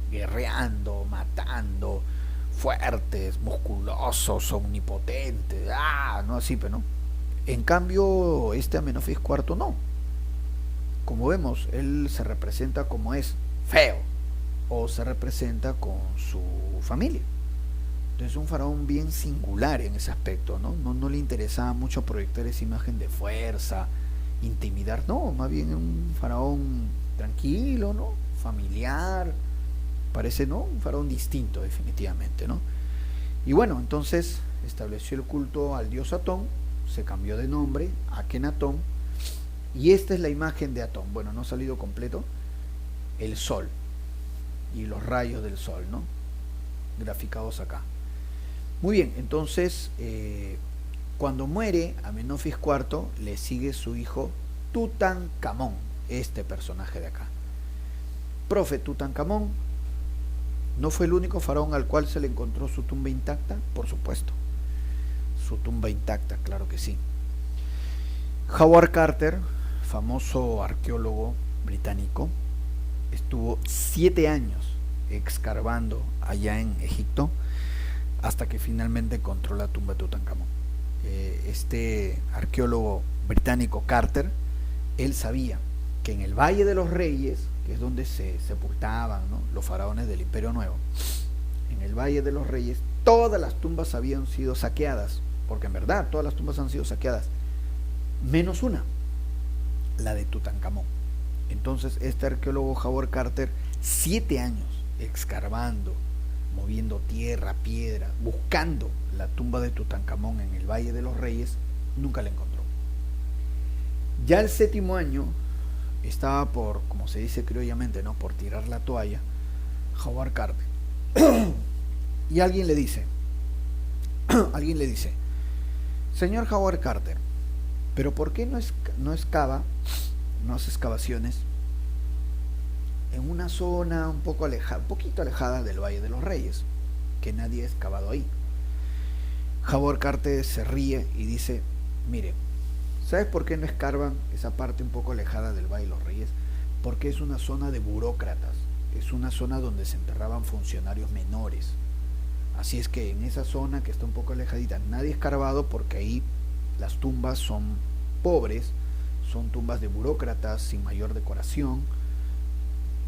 guerreando, matando, fuertes, musculosos, omnipotentes, no así, pero no. En cambio, este Amenofis IV no. Como vemos, él se representa como es, feo, o se representa con su familia. Entonces un faraón bien singular en ese aspecto, ¿no? No le interesaba mucho proyectar esa imagen de fuerza, intimidar, no, más bien un faraón tranquilo, ¿no? Familiar, parece, ¿no? Un faraón distinto definitivamente, ¿no? Y bueno, entonces estableció el culto al dios Atón, se cambió de nombre a Akenatón, y esta es la imagen de Atón. Bueno, no ha salido completo, el sol y los rayos del sol, ¿no? Graficados acá. Muy bien, entonces cuando muere Amenofis IV le sigue su hijo Tutankamón, este personaje de acá. Profe, Tutankamón no fue el único faraón al cual se le encontró su tumba intacta, por supuesto. Su tumba intacta, claro que sí. Howard Carter, famoso arqueólogo británico, estuvo 7 años excavando allá en Egipto hasta que finalmente encontró la tumba de Tutankamón. Este arqueólogo británico Carter, él sabía que en el Valle de los Reyes, que es donde se sepultaban, ¿no?, los faraones del Imperio Nuevo, en el Valle de los Reyes todas las tumbas habían sido saqueadas, porque en verdad todas las tumbas han sido saqueadas, menos una, la de Tutankamón. Entonces este arqueólogo Howard Carter, 7 años excavando, moviendo tierra, piedra, buscando la tumba de Tutankamón en el Valle de los Reyes, nunca la encontró. Ya el 7.º año estaba por, como se dice criollamente, ¿no?, por tirar la toalla, Howard Carter. Y alguien le dice, señor Howard Carter, pero ¿por qué no hace excavaciones en una zona un poquito alejada del Valle de los Reyes, que nadie ha excavado ahí? Howard Carter se ríe y dice, mire, ¿sabes por qué no escarban esa parte un poco alejada del Valle de los Reyes? Porque es una zona de burócratas, es una zona donde se enterraban funcionarios menores. Así es que en esa zona que está un poco alejadita nadie ha escarbado, porque ahí las tumbas son pobres, son tumbas de burócratas sin mayor decoración.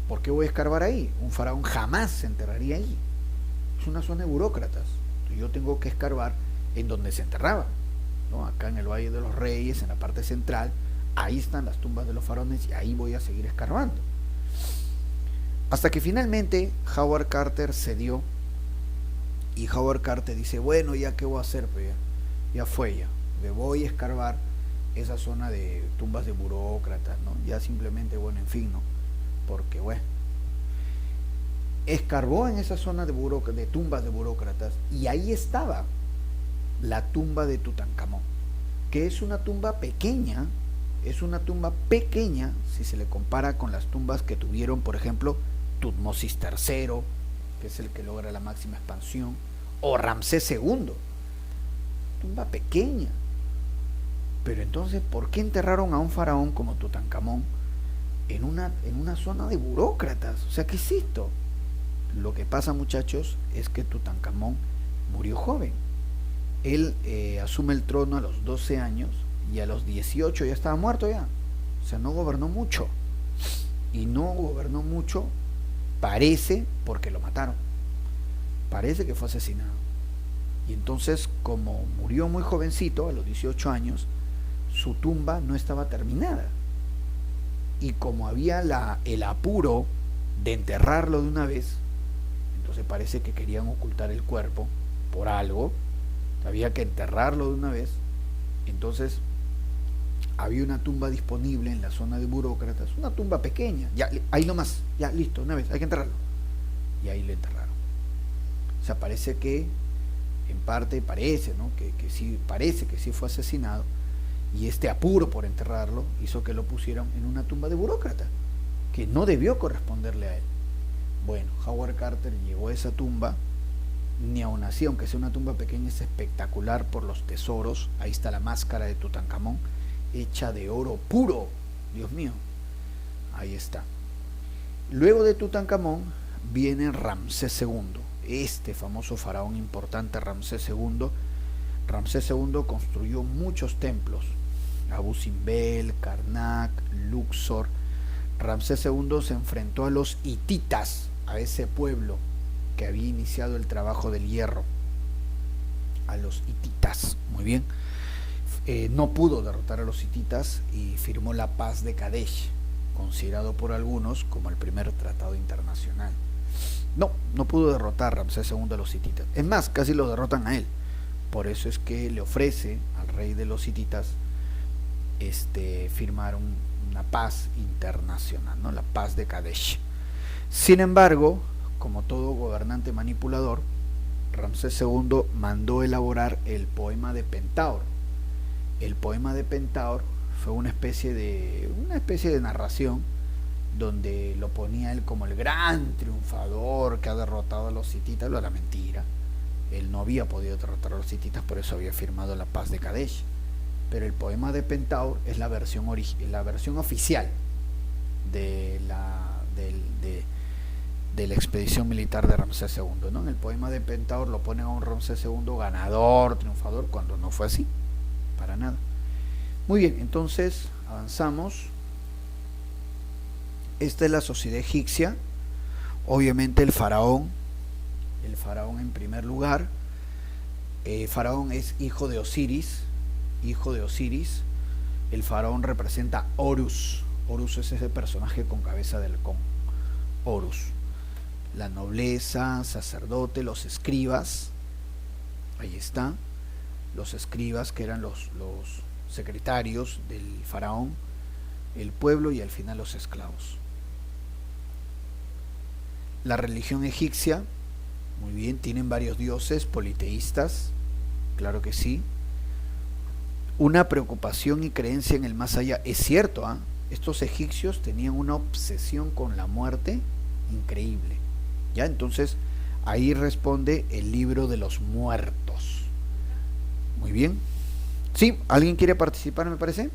¿Por qué voy a escarbar ahí? Un faraón jamás se enterraría ahí. Es una zona de burócratas. Entonces yo tengo que escarbar en donde se enterraban, ¿no? Acá en el Valle de los Reyes, en la parte central, ahí están las tumbas de los faraones y ahí voy a seguir escarbando. Hasta que finalmente Howard Carter cedió y Howard Carter dice, bueno, ya qué voy a hacer, pues ya fue, ya me voy a escarbar esa zona de tumbas de burócratas, ¿no? Ya simplemente, bueno, en fin, ¿no? Porque, bueno, escarbó en esa zona de tumbas de burócratas y ahí estaba la tumba de Tutankamón, que es una tumba pequeña si se le compara con las tumbas que tuvieron, por ejemplo, Tutmosis III, que es el que logra la máxima expansión, o Ramsés II, tumba pequeña. Pero entonces, ¿por qué enterraron a un faraón como Tutankamón en una zona de burócratas? O sea, ¿qué es esto? Lo que pasa, muchachos, es que Tutankamón murió joven. Él asume el trono a los 12 años y a los 18 ya estaba muerto ya. O sea, no gobernó mucho. Y no gobernó mucho, parece, porque lo mataron. Parece que fue asesinado. Y entonces, como murió muy jovencito, a los 18 años, su tumba no estaba terminada. Y como había el apuro de enterrarlo de una vez, entonces parece que querían ocultar el cuerpo por algo, había que enterrarlo de una vez. Entonces había una tumba disponible en la zona de burócratas, una tumba pequeña, ya ahí nomás, ya listo, una vez, hay que enterrarlo. Y ahí lo enterraron. O sea, parece que, en parte parece, ¿no?, que sí, parece que sí fue asesinado, y este apuro por enterrarlo hizo que lo pusieran en una tumba de burócrata, que no debió corresponderle a él. Bueno, Howard Carter llegó a esa tumba, ni aun así, aunque sea una tumba pequeña, es espectacular por los tesoros. Ahí está la máscara de Tutankamón, hecha de oro puro, Dios mío, ahí está. Luego de Tutankamón viene Ramsés II, este famoso faraón importante, Ramsés II. Ramsés II construyó muchos templos, Abu Simbel, Karnak, Luxor. Ramsés II se enfrentó a los hititas, a ese pueblo que había iniciado el trabajo del hierro, a los hititas. Muy bien. No pudo derrotar a los hititas y firmó la paz de Kadesh, considerado por algunos como el primer tratado internacional. No pudo derrotar Ramsés II a los hititas. Es más, casi lo derrotan a él. Por eso es que le ofrece al rey de los hititas firmar una paz internacional, ¿no? La paz de Kadesh. Sin embargo, como todo gobernante manipulador, Ramsés II mandó elaborar el poema de Pentaur. El poema de Pentaur fue una especie de narración donde lo ponía él como el gran triunfador que ha derrotado a los hititas. Lo era mentira. Él no había podido derrotar a los hititas, por eso había firmado la paz de Kadesh. Pero el poema de Pentaur es la versión oficial de la expedición militar de Ramsés II, ¿no? En el poema de Pentaur lo ponen a un Ramsés II ganador, triunfador, cuando no fue así, para nada. Muy bien, entonces avanzamos. Esta es la sociedad egipcia. Obviamente el faraón en primer lugar. Faraón es hijo de Osiris. El faraón representa Horus. Horus es ese personaje con cabeza de halcón. Horus. La nobleza, sacerdote, los escribas. Ahí está. Los escribas, que eran los secretarios del faraón, el pueblo y al final los esclavos. La religión egipcia, muy bien, tienen varios dioses politeístas, claro que sí. Una preocupación y creencia en el más allá. Es cierto, ¿eh? Estos egipcios tenían una obsesión con la muerte increíble. ¿Ya? Entonces, ahí responde el libro de los muertos. Muy bien. ¿Sí? ¿Alguien quiere participar, me parece?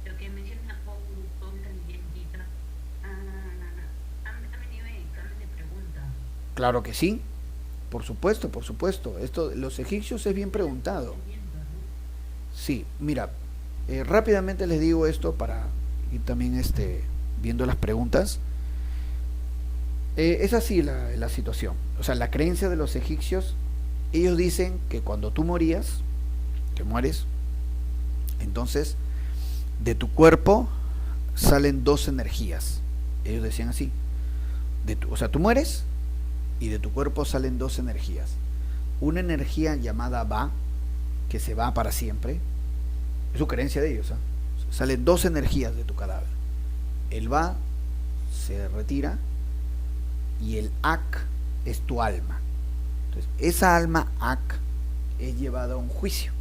Lo que menciona Paul también, ha venido en examen de preguntas. Claro que sí. Por supuesto, por supuesto. Esto, los egipcios es bien preguntado. Sí, mira, rápidamente les digo esto para ir también viendo las preguntas. Es así la situación. O sea, la creencia de los egipcios, ellos dicen que cuando tú morías, que mueres, entonces de tu cuerpo salen dos energías. Ellos decían así. O sea, tú mueres y de tu cuerpo salen dos energías. Una energía llamada Ba, que se va para siempre. Es su creencia de ellos, ¿eh? Salen dos energías de tu cadáver. El Ba se retira y el Ak es tu alma. Entonces, esa alma Ak es llevada a un juicio.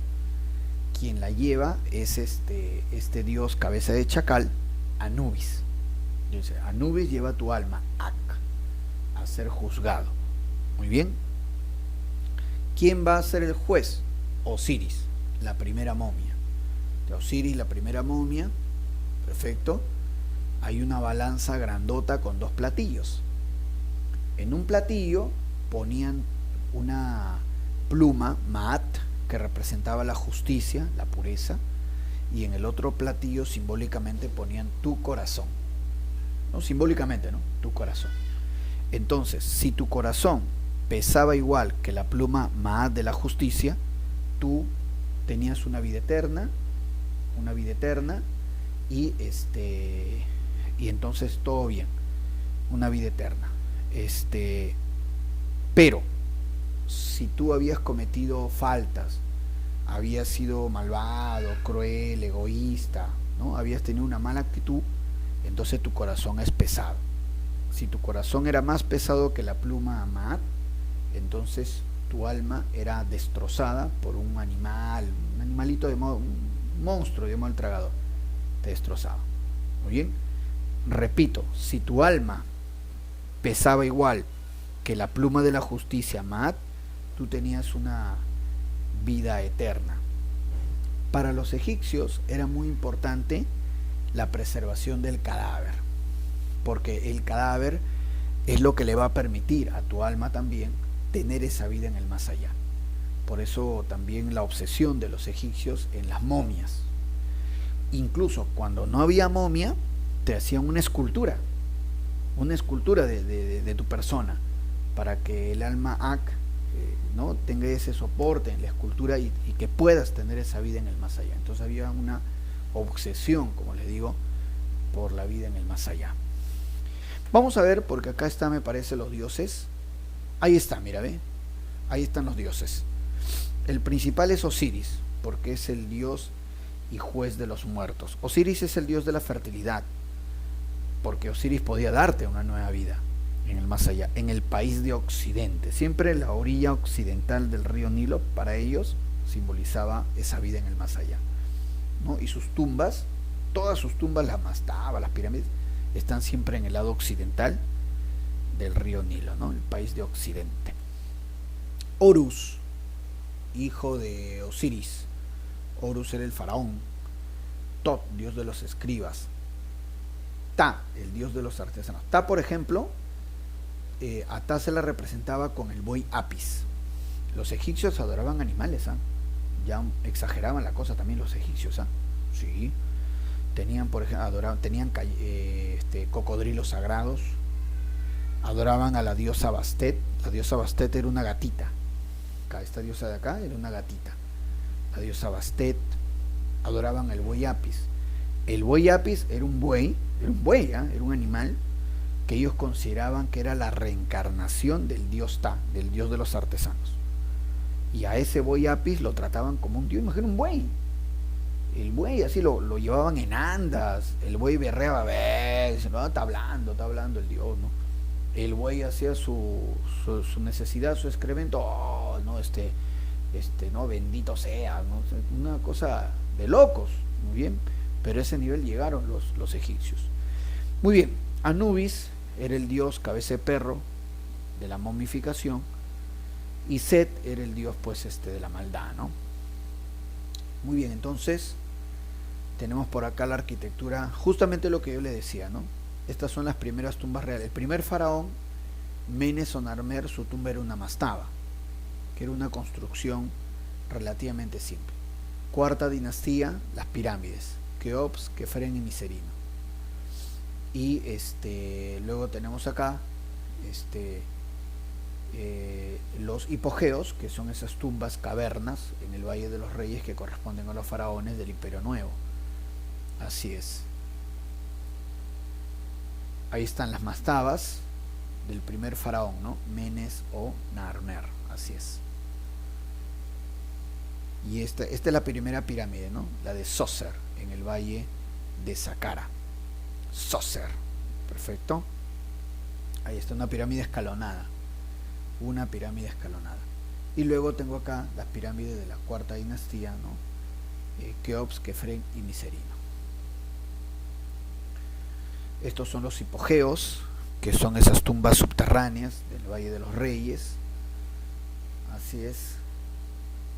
Quien la lleva es este dios cabeza de chacal, Anubis. Dice, Anubis lleva tu alma Ak a ser juzgado. Muy bien. ¿Quién va a ser el juez? Osiris, la primera momia. De Osiris, la primera momia. Perfecto. Hay una balanza grandota con dos platillos. En un platillo ponían una pluma, Maat, que representaba la justicia, la pureza, y en el otro platillo simbólicamente ponían tu corazón. ¿No? Simbólicamente, ¿no? Tu corazón. Entonces, si tu corazón pesaba igual que la pluma Maat de la justicia, tú tenías una vida eterna, y entonces todo bien, una vida eterna. Pero si tú habías cometido faltas, habías sido malvado, cruel, egoísta, ¿no? Habías tenido una mala actitud, entonces tu corazón es pesado. Si tu corazón era más pesado que la pluma Maat, entonces tu alma era destrozada por un animalito un monstruo de modo tragador, te destrozaba. Muy bien. Repito, si tu alma pesaba igual que la pluma de la justicia Maat, tú tenías una vida eterna. Para los egipcios era muy importante la preservación del cadáver, porque el cadáver es lo que le va a permitir a tu alma también tener esa vida en el más allá. Por eso también la obsesión de los egipcios en las momias. Incluso cuando no había momia, te hacían una escultura de tu persona, para que el alma Ak ¿no? tenga ese soporte en la escultura y que puedas tener esa vida en el más allá. Entonces había una obsesión, como les digo, por la vida en el más allá. Vamos a ver, porque acá está, me parece, los dioses. Ahí está, mira, ve. Ahí están los dioses. El principal es Osiris, porque es el dios y juez de los muertos. Osiris es el dios de la fertilidad, porque Osiris podía darte una nueva vida en el más allá, en el país de Occidente. Siempre la orilla occidental del río Nilo, para ellos, simbolizaba esa vida en el más allá, ¿no? Y sus tumbas, todas sus tumbas, las mastabas, las pirámides, están siempre en el lado occidental del río Nilo, ¿no? El país de Occidente. Horus, hijo de Osiris. Horus era el faraón. Tot, dios de los escribas. Ta, el dios de los artesanos. Ta, por ejemplo, a Ta se la representaba con el buey Apis. Los egipcios adoraban animales, ¿ah? Ya exageraban la cosa también los egipcios, ¿ah? Sí. Tenían, por ejemplo, tenían cocodrilos sagrados. Adoraban a la diosa Bastet. La diosa Bastet era una gatita. Esta diosa de acá era una gatita. La diosa Bastet. Adoraban el buey Apis. El buey Apis era un buey, ¿eh? Era un animal que ellos consideraban que era la reencarnación del dios Ta, del dios de los artesanos. Y a ese buey Apis lo trataban como un dios. Imagina un buey. El buey así lo llevaban en andas. El buey berreaba, dice, no, está hablando el dios, ¿no? El buey hacía su necesidad, su excremento, oh, no, no, bendito sea, ¿no? Una cosa de locos, muy bien, pero a ese nivel llegaron los egipcios. Muy bien, Anubis era el dios cabeza de perro de la momificación, y Set era el dios, pues, de la maldad, ¿no? Muy bien, entonces tenemos por acá la arquitectura, justamente lo que yo le decía, ¿no? Estas son las primeras tumbas reales. El primer faraón, Menes o Narmer, su tumba era una mastaba, que era una construcción relativamente simple. Cuarta dinastía, las pirámides, Keops, Kefren y Miserino. Y luego tenemos acá los hipogeos, que son esas tumbas cavernas en el Valle de los Reyes que corresponden a los faraones del Imperio Nuevo. Así es. Ahí están las mastabas del primer faraón, ¿no? Menes o Narmer, así es. Y esta es la primera pirámide, ¿no? La de Sócer, en el valle de Saqqara. Sócer, perfecto. Ahí está una pirámide escalonada. Una pirámide escalonada. Y luego tengo acá las pirámides de la cuarta dinastía, ¿no? Keops, Kefren y Miserino. Estos son los hipogeos, que son esas tumbas subterráneas del Valle de los Reyes. Así es.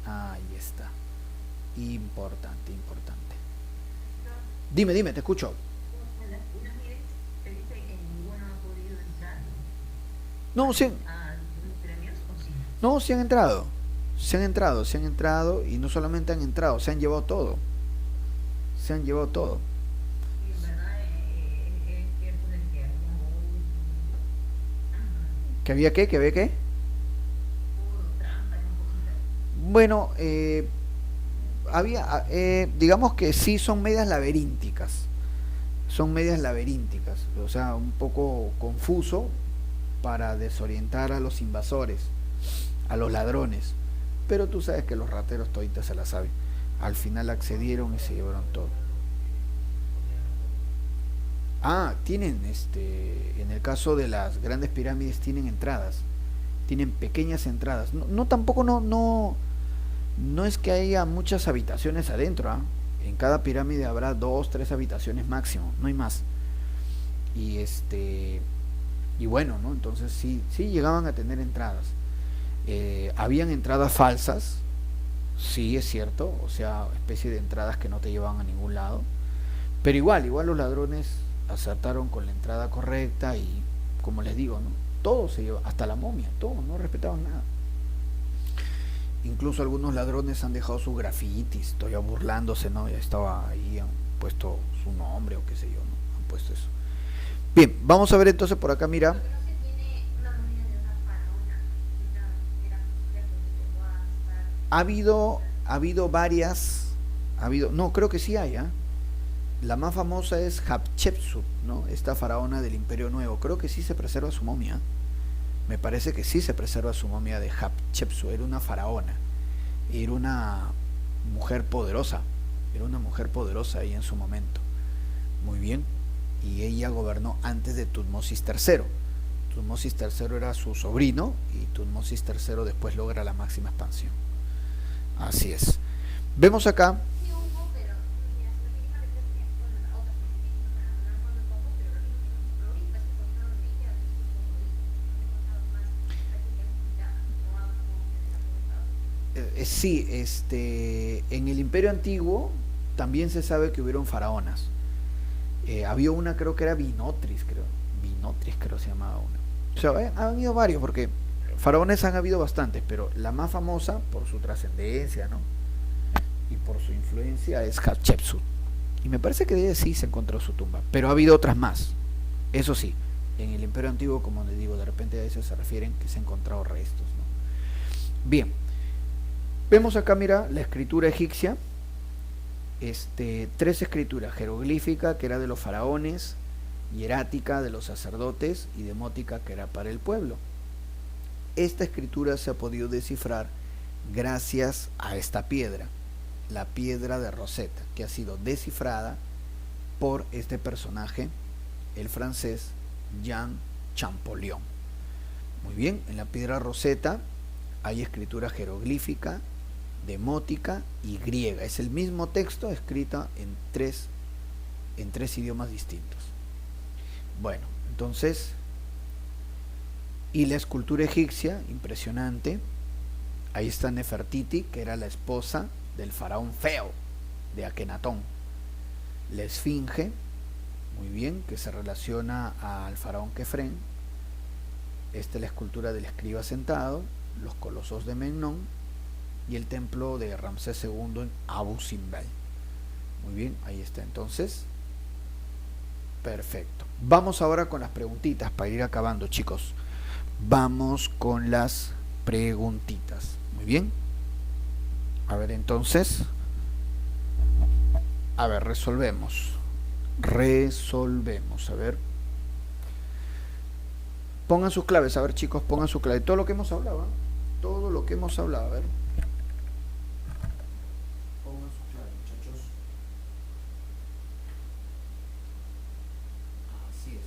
Ahí está. Importante. Dime, te escucho. Las pirámides, se dice que ninguno ha podido entrar No, sí. a los premios, ¿o sí? No, sí han entrado. Se han entrado y no solamente han entrado, se han llevado todo. Y en verdad es cierto de que ¿Que había qué? hubo trampas y cositas. Bueno, había, digamos que sí, son medias laberínticas. O sea, un poco confuso para desorientar a los invasores, a los ladrones. Pero tú sabes que los rateros toditas se la saben. Al final accedieron y se llevaron todo. Tienen, en el caso de las grandes pirámides, tienen entradas. Tienen pequeñas entradas. No es que haya muchas habitaciones adentro, ¿ah? En cada pirámide habrá 2, 3 habitaciones máximo, no hay más. Y bueno, ¿no? Entonces sí llegaban a tener entradas. Habían entradas falsas, sí, es cierto, o sea, especie de entradas que no te llevaban a ningún lado. Pero igual los ladrones acertaron con la entrada correcta y, como les digo, ¿no? Todo se lleva, hasta la momia, todo, no respetaban nada. Incluso algunos ladrones han dejado sus grafitis, todavía burlándose, ¿no? Ya estaba ahí, han puesto su nombre o qué sé yo, ¿no? Han puesto eso. Bien, vamos a ver entonces por acá, mira. Lo que no se tiene una moneda de una faraón Ha habido varias, no, creo que sí hay, ¿ah? La más famosa es Hatshepsut, ¿no? Esta faraona del Imperio Nuevo. Creo que sí se preserva su momia. Me parece que sí se preserva su momia de Hatshepsut. Era una faraona. Era una mujer poderosa. Era una mujer poderosa ahí en su momento. Muy bien. Y ella gobernó antes de Tutmosis III. Tutmosis III era su sobrino y Tutmosis III después logra la máxima expansión. Así es. Vemos acá. Sí hubo, pero mira, específicamente, bueno, la otra no para hablar con un poco, pero lo único que se encontraron de ella es un poco no he encontrado más prácticamente ya probado como de la Sí, en el Imperio Antiguo también se sabe que hubieron faraonas. Había una, creo que era Binotris, creo se llamaba una. O sea, han habido varios, porque faraones han habido bastantes, pero la más famosa por su trascendencia, ¿no? Y por su influencia es Hatshepsut. Y me parece que de ella sí se encontró su tumba, pero ha habido otras más. Eso sí, en el Imperio Antiguo, como les digo, de repente a eso se refieren que se han encontrado restos, ¿no? Bien, vemos acá, mira, la escritura egipcia. Tres escrituras: jeroglífica, que era de los faraones; hierática, de los sacerdotes; y demótica, que era para el pueblo. Esta escritura se ha podido descifrar gracias a esta piedra, la piedra de Rosetta, que ha sido descifrada por este personaje, el francés Jean Champollion. Muy bien, en la piedra Rosetta hay escritura jeroglífica, demótica y griega. Es el mismo texto escrito en tres idiomas distintos. Bueno, entonces, y la escultura egipcia, impresionante. Ahí está Nefertiti, que era la esposa del faraón feo de Akenatón. La esfinge, muy bien, que se relaciona al faraón Kefren. Esta es la escultura del escriba sentado, los colosos de Memnón y el templo de Ramsés II en Abu Simbel. Muy bien, ahí está entonces. Perfecto. Vamos ahora con las preguntitas para ir acabando, chicos. Vamos con las preguntitas. Muy bien. A ver, entonces. A ver, resolvemos. A ver. Pongan sus claves, a ver, chicos, pongan su clave. Todo lo que hemos hablado, ¿eh? Todo lo que hemos hablado, a ver. Pongan su clave, muchachos. Así es.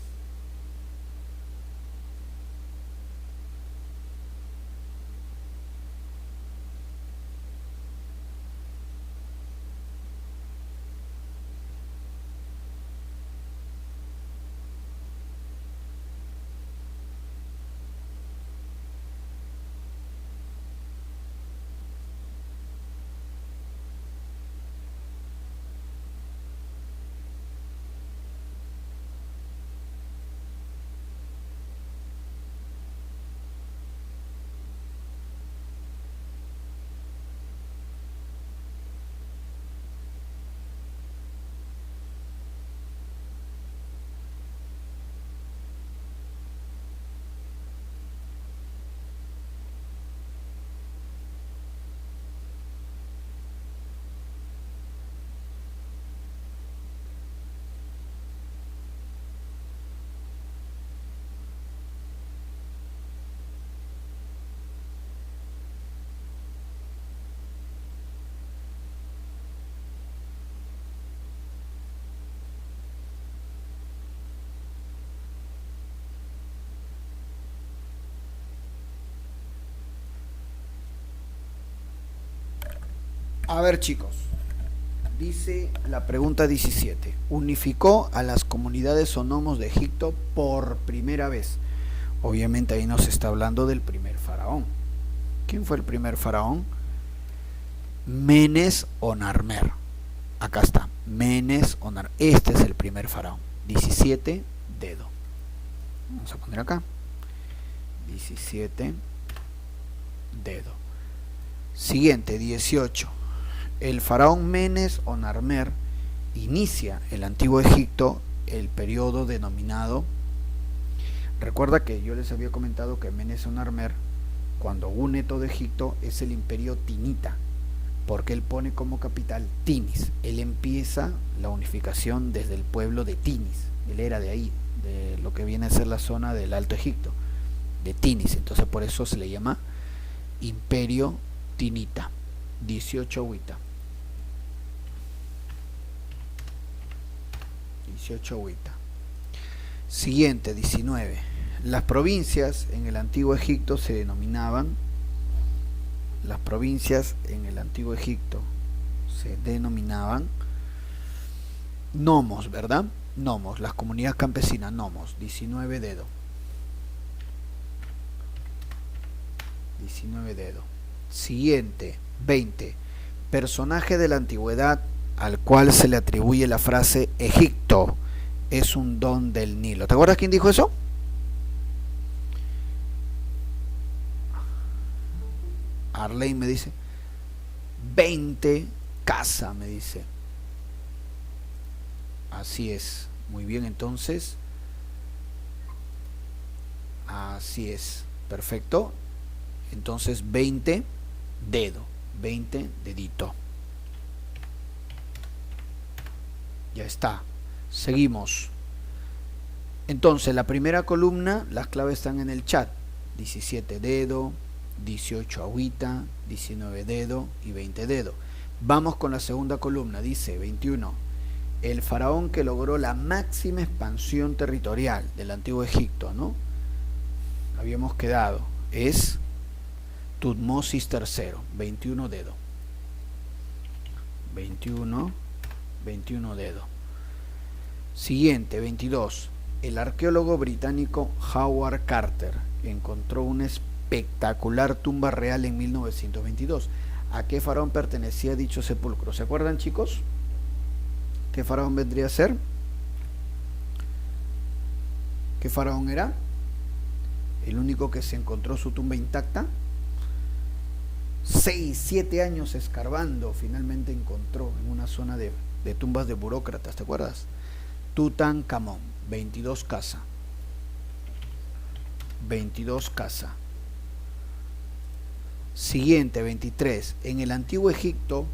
A ver, chicos, dice la pregunta 17. Unificó a las comunidades sonomos de Egipto por primera vez. Obviamente ahí nos está hablando del primer faraón. ¿Quién fue el primer faraón? Menes o Narmer. Acá está, Menes o Narmer. Este es el primer faraón. 17, dedo. Vamos a poner acá. 17, dedo. Siguiente, 18. El faraón Menes o Narmer inicia el antiguo Egipto el periodo denominado. Recuerda que yo les había comentado que Menes o Narmer cuando une todo Egipto, es el imperio tinita, porque él pone como capital Tinis. Él empieza la unificación desde el pueblo de Tinis, él era de ahí, de lo que viene a ser la zona del Alto Egipto, de Tinis. Entonces por eso se le llama imperio tinita. 18 agüita. 18 agüita. Siguiente, 19. Las provincias en el antiguo Egipto se denominaban, las provincias en el antiguo Egipto se denominaban nomos, ¿verdad? Nomos, las comunidades campesinas, nomos. 19 dedo. 19 dedo. Siguiente, 20. Personaje de la antigüedad al cual se le atribuye la frase Egipto es un don del Nilo. ¿Te acuerdas quién dijo eso? Arley me dice 20 casa, me dice. Así es. Muy bien, entonces. Así es. Perfecto. Entonces 20 dedo. 20 dedito. Ya está. Seguimos. Entonces la primera columna, las claves están en el chat. 17 dedo, 18 agüita, 19 dedo y 20 dedo. Vamos con la segunda columna. Dice 21. El faraón que logró la máxima expansión territorial del antiguo Egipto, ¿no? Habíamos quedado. Es Tutmosis III. 21 dedo. 21 dedo. Siguiente, 22. El arqueólogo británico Howard Carter encontró una espectacular tumba real en 1922. ¿A qué faraón pertenecía dicho sepulcro? ¿Se acuerdan, chicos? ¿Qué faraón vendría a ser? ¿Qué faraón era? El único que se encontró su tumba intacta. 6-7 años escarbando, finalmente encontró en una zona de tumbas de burócratas, ¿te acuerdas? Tutankamón, 22 casa. 22 casa. Siguiente, 23. En el antiguo Egipto,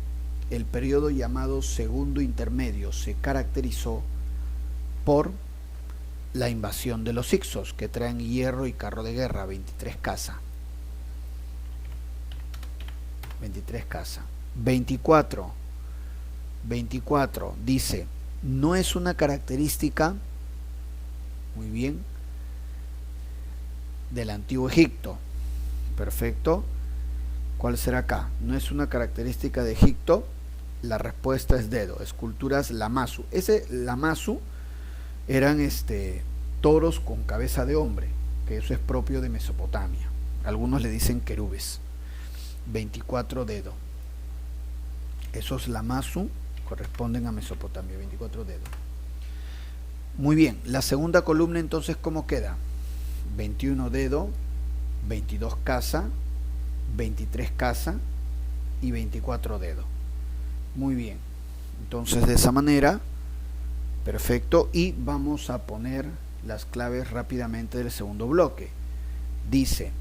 el periodo llamado Segundo Intermedio se caracterizó por la invasión de los Hicsos, que traen hierro y carro de guerra, 23 casa. 23 casa. 24 dice, no es una característica, muy bien, del antiguo Egipto. Perfecto. ¿Cuál será acá? No es una característica de Egipto. La respuesta es dedo. Esculturas Lamassu. Ese Lamassu eran toros con cabeza de hombre, que eso es propio de Mesopotamia. Algunos le dicen querubes. 24 dedo. Esos Lamassu corresponden a Mesopotamia. 24 dedo. Muy bien. La segunda columna entonces, ¿cómo queda? 21 dedo, 22 casa, 23 casa y 24 dedo. Muy bien. Entonces de esa manera, perfecto. Y vamos a poner las claves rápidamente del segundo bloque. Dice,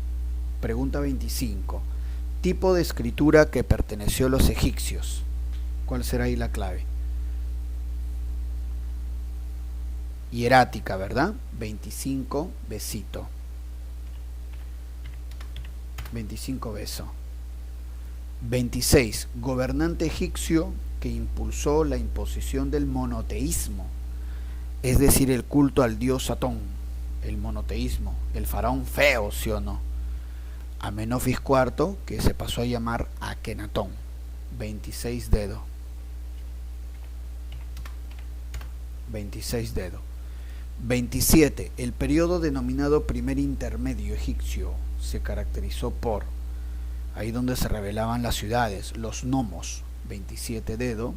pregunta 25. Tipo de escritura que perteneció a los egipcios. ¿Cuál será ahí la clave? Hierática, ¿verdad? 25 besito. 25 beso. 26. Gobernante egipcio que impulsó la imposición del monoteísmo, es decir, el culto al dios Atón. El monoteísmo, el faraón feo, ¿sí o no? Amenofis IV, que se pasó a llamar Akenatón. 26 dedo. 26 dedo. 27. El periodo denominado primer intermedio egipcio se caracterizó por, ahí donde se revelaban las ciudades, los nomos. 27 dedo.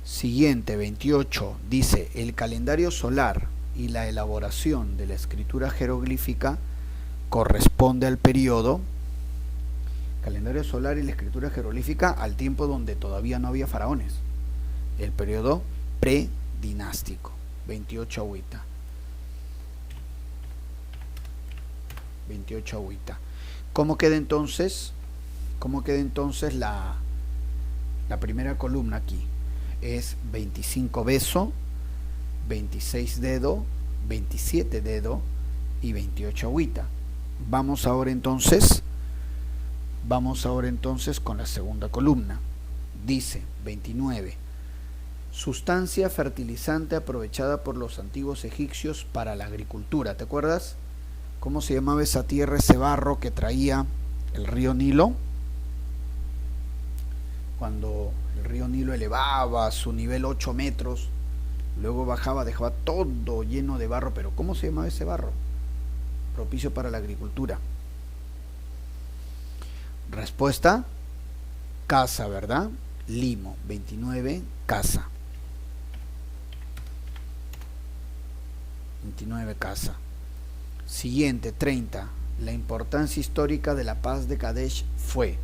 Siguiente, 28. Dice, el calendario solar y la elaboración de la escritura jeroglífica corresponde al periodo, calendario solar y la escritura jeroglífica, al tiempo donde todavía no había faraones, el periodo predinástico. 28 agüita. 28 agüita. ¿Cómo queda entonces? ¿Cómo queda entonces la primera columna aquí? Es 25 beso, 26 dedo, 27 dedo y 28 agüita. Vamos ahora entonces con la segunda columna. Dice 29. Sustancia fertilizante aprovechada por los antiguos egipcios para la agricultura. ¿Te acuerdas cómo se llamaba esa tierra, ese barro que traía el río Nilo? Cuando el río Nilo elevaba su nivel 8 metros, luego bajaba, dejaba todo lleno de barro. Pero ¿cómo se llamaba ese barro? Propicio para la agricultura. Respuesta: casa, ¿verdad? Limo. 29, casa. 29, casa. Siguiente, 30. La importancia histórica de la paz de Kadesh fue.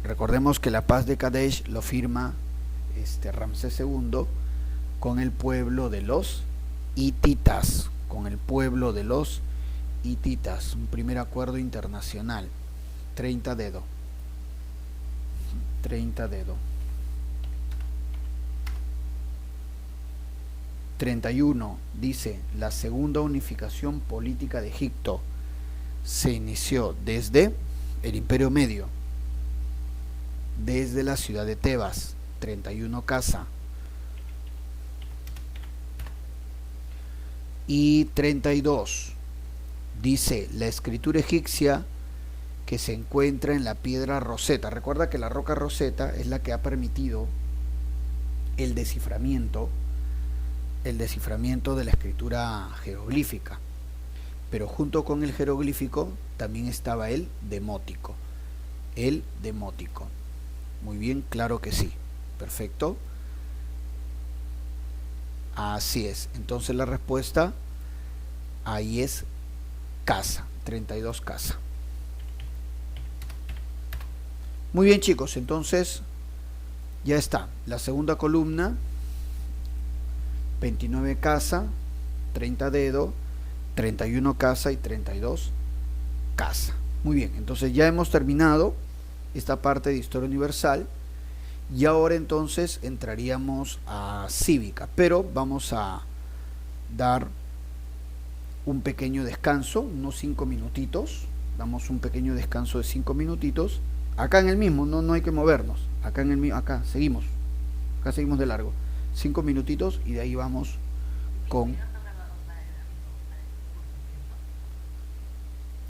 Recordemos que la paz de Kadesh lo firma Ramsés II con el pueblo de los hititas. Con el pueblo de los hititas. Un primer acuerdo internacional. 30 dedo. 30 dedo. 31 dice: la segunda unificación política de Egipto se inició desde el Imperio Medio, desde la ciudad de Tebas. 31, casa. Y 32 dice: la escritura egipcia que se encuentra en la piedra Rosetta. Recuerda que la roca Rosetta es la que ha permitido el desciframiento de la escritura jeroglífica, pero junto con el jeroglífico también estaba el demótico. Muy bien, claro que sí, perfecto, así es. Entonces la respuesta ahí es casa. 32, casa. Muy bien, chicos, entonces ya está la segunda columna. 29, casa, 30 dedo, 31, casa y 32, casa. Muy bien, entonces ya hemos terminado esta parte de historia universal y ahora entonces entraríamos a cívica, pero vamos a dar un pequeño descanso, unos 5 minutitos. Damos un pequeño descanso de 5 minutitos acá en el mismo, no hay que movernos, acá en el mismo, acá seguimos de largo. 5 minutitos y de ahí vamos con